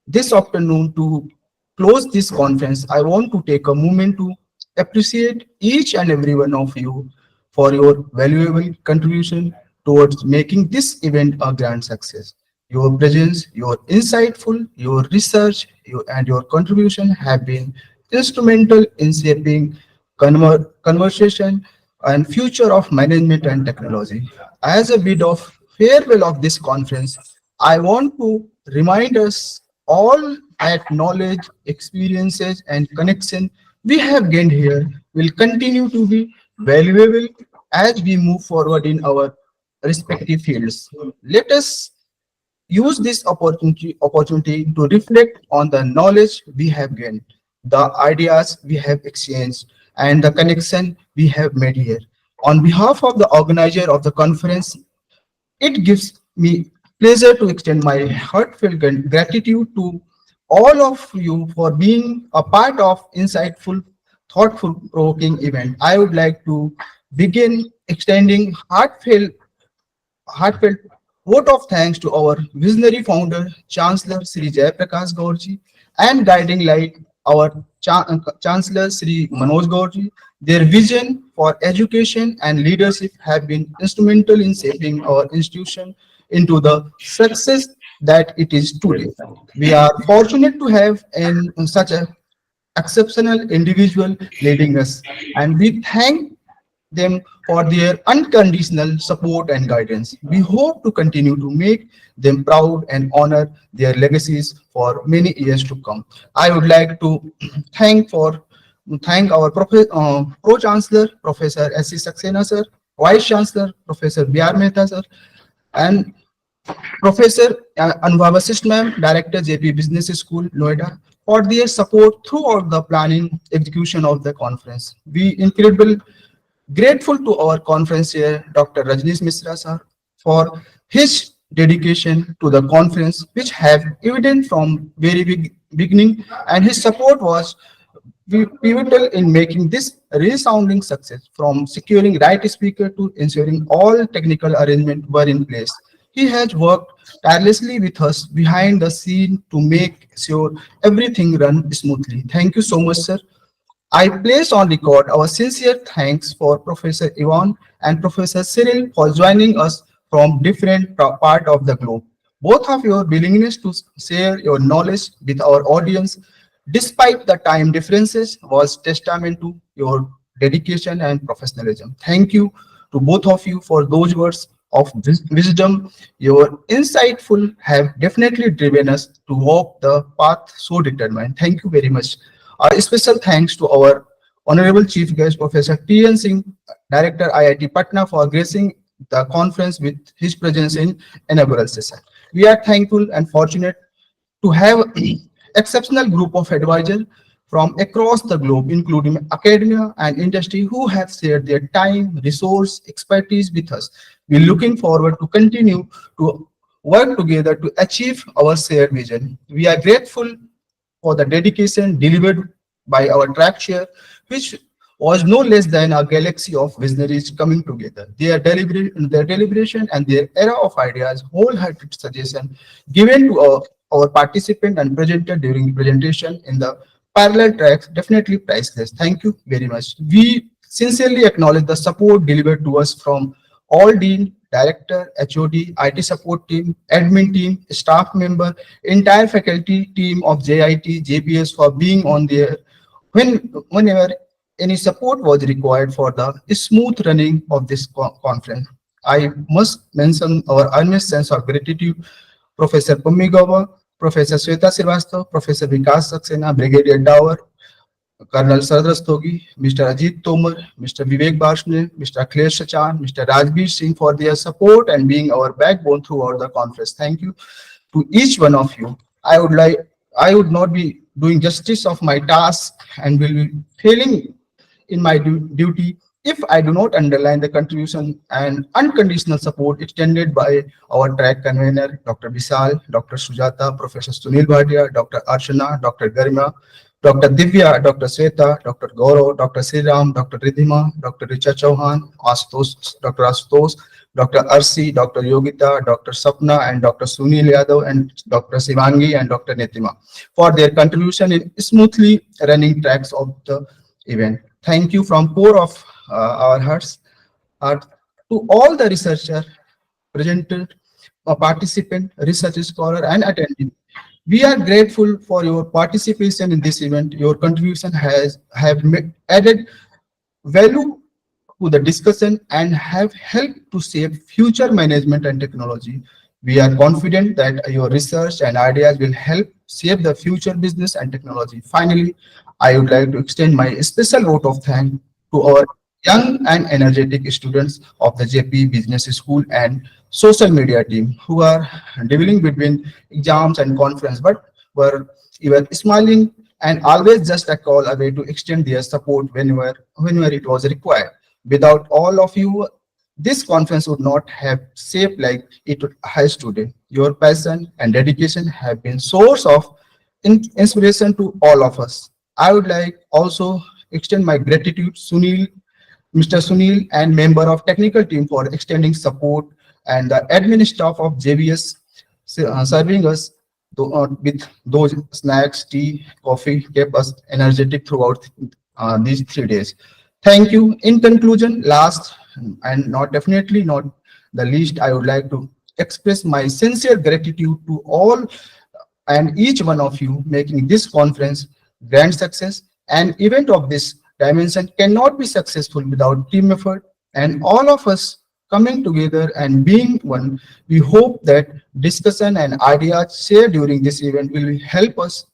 this afternoon to close this conference, I want to take a moment to appreciate each and every one of you for your valuable contribution towards making this event a grand success. Your presence, your insightful, your research, and your contribution have been instrumental in shaping conversation and future of management and technology. As a bit of farewell of this conference, I want to remind us all that knowledge, experiences, and connection we have gained here will continue to be valuable as we move forward in our respective fields. Let us use this opportunity to reflect on the knowledge we have gained, the ideas we have exchanged, and the connection we have made here. On behalf of the organizer of the conference, it gives me pleasure to extend my heartfelt gratitude to all of you for being a part of insightful, thoughtful, provoking event. I would like to begin extending heartfelt vote of thanks to our visionary founder, Chancellor Sri Jayaprakash Gaurji, and guiding light, our Chancellor Sri Manoj Gaurji. Their vision for education and leadership have been instrumental in shaping our institution into the success that it is today. We are fortunate to have such a exceptional individual leading us, and we thank them for their unconditional support and guidance. We hope to continue to make them proud and honor their legacies for many years to come. I would like to thank our Pro Chancellor, Professor S.C. Saxena sir, Vice Chancellor, Professor B.R. Mehta sir, and Professor Anubhava Vasisht ma'am, Director JP Business School, Noida, for their support throughout the planning execution of the conference. We incredible grateful to our conference chair, Dr. Rajneesh Misra sir, for his dedication to the conference, which have evident from very beginning, and his support was pivotal in making this resounding success, from securing right speaker to ensuring all technical arrangements were in place. He has worked tirelessly with us behind the scene to make sure everything run smoothly. Thank you so much, sir. I place on record our sincere thanks for Professor Ivan and Professor Cyril for joining us from different part of the globe. Both of your willingness to share your knowledge with our audience, despite the time differences, was testament to your dedication and professionalism. Thank you to both of you for those words of wisdom. Your insightful have definitely driven us to walk the path so determined. Thank you very much. A special thanks to our Honorable Chief Guest, Professor T.N. Singh, Director IIT Patna, for gracing the conference with his presence in inaugural session. We are thankful and fortunate to have exceptional group of advisors from across the globe, including academia and industry, who have shared their time, resource, expertise with us. We're looking forward to continue to work together to achieve our shared vision. We are grateful for the dedication delivered by our track chair, which was no less than a galaxy of visionaries coming together. Their deliberation and their era of ideas, wholehearted suggestion given to our participant and presenter during the presentation in the parallel tracks, definitely priceless. Thank you very much. We sincerely acknowledge the support delivered to us from all dean, director, HOD, IT support team, admin team, staff member, entire faculty team of JIT, JPS for being on there whenever any support was required for the smooth running of this conference. I must mention our earnest sense of gratitude, Professor Pummi Gauba, Professor Sweta Srivastava, Professor Vikas Saxena, Brigadier Dower, Colonel Sardar Stogi, Mr. Ajit Tomar, Mr. Vivek Bharshne, Mr. Akhilesh Sachan, Mr. Rajbir Singh for their support and being our backbone throughout the conference. Thank you to each one of you. I would not be doing justice of my task and will be failing in my duty if I do not underline the contribution and unconditional support extended by our track convener, Dr. Vishal, Dr. Sujata, Professor Sunil Bhatia, Dr. Archana, Dr. Garima, Dr. Divya, Dr. Sweta, Dr. Gaurav, Dr. Sriram, Dr. Ridhima, Dr. Richa Chauhan, Dr. Astos, Dr. Arsi, Dr. Yogita, Dr. Sapna, and Dr. Sunil Yadav, and Dr. Sivangi, and Dr. Nitima for their contribution in smoothly running tracks of the event. Thank you from core of our hearts to all the researcher, presenter, participant, research scholar, and attendee. We are grateful for your participation in this event. Your contribution have added value to the discussion and have helped to shape future management and technology. We are confident that your research and ideas will help shape the future business and technology. Finally, I would like to extend my special vote of thanks to our young and energetic students of the JP Business School and social media team who are dealing between exams and conference, but were even smiling and always just a call away to extend their support whenever it was required. Without all of you, this conference would not have shaped like it has today. Your passion and dedication have been source of inspiration to all of us. I would like also extend my gratitude Mr. Sunil and member of technical team for extending support and the admin staff of JBS serving us with those snacks, tea, coffee, kept us energetic throughout these 3 days. Thank you. In conclusion, last and not definitely not the least, I would like to express my sincere gratitude to all and each one of you making this conference grand success. An event of this dimension cannot be successful without team effort and all of us coming together and being one. We hope that discussion and ideas shared during this event will help us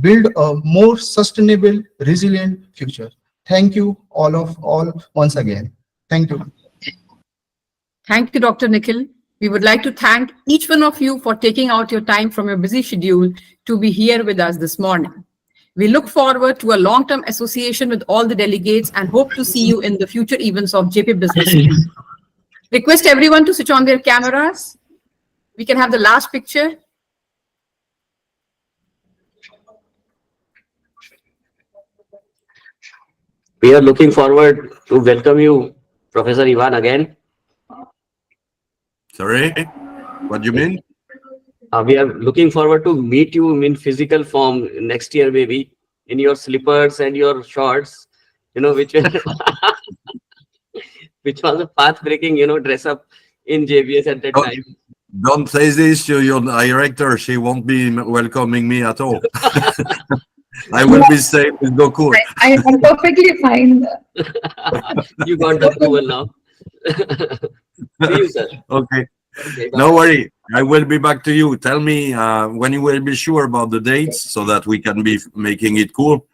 build a more sustainable, resilient future. Thank you all once again. Thank you. Thank you, Dr. Nikhil. We would like to thank each one of you for taking out your time from your busy schedule to be here with us this morning. We look forward to a long-term association with all the delegates and hope to see you in the future events of JP Business School. Request everyone to switch on their cameras. We can have the last picture. We are looking forward to welcome you, Professor Ivan, again. Sorry, what do you mean? We are looking forward to meet you in physical form next year, maybe in your slippers and your shorts, which which was a path-breaking, dress up in JBS at that time. Don't say this to your director. She won't be welcoming me at all. I will be safe with Goku. I'm perfectly fine. You got the approval now. See you, sir. Okay. Okay, No bye. worry. I will be back to you. Tell me when you will be sure about the dates so that we can be making it cool.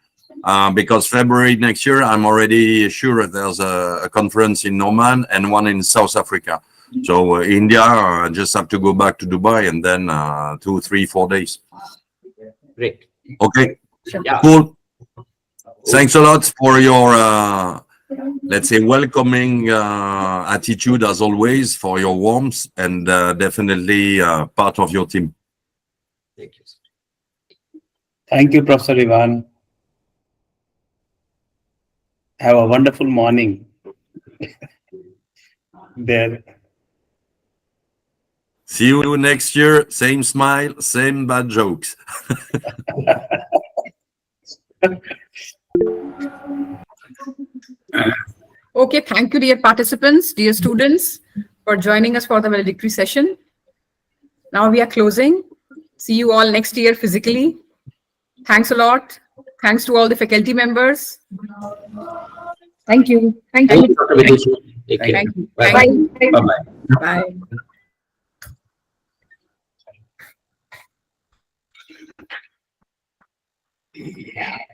Because February next year, I'm already sure there's a conference in Oman and one in South Africa. So India, I just have to go back to Dubai and then 2, 3, 4 days. Great. Okay. Yeah. Cool. Thanks a lot for your, let's say, welcoming attitude as always, for your warmth and definitely part of your team. Thank you. Thank you, Professor Ivan. Have a wonderful morning there. See you next year. Same smile, same bad jokes. Okay, thank you, dear participants, dear students, for joining us for the valedictory session. Now we are closing. See you all next year physically. Thanks a lot. Thanks to all the faculty members. Thank you. Thank Thank you. you, Dr. Vidisha. Take care. Thank you. Bye. Thank you. Bye. Bye.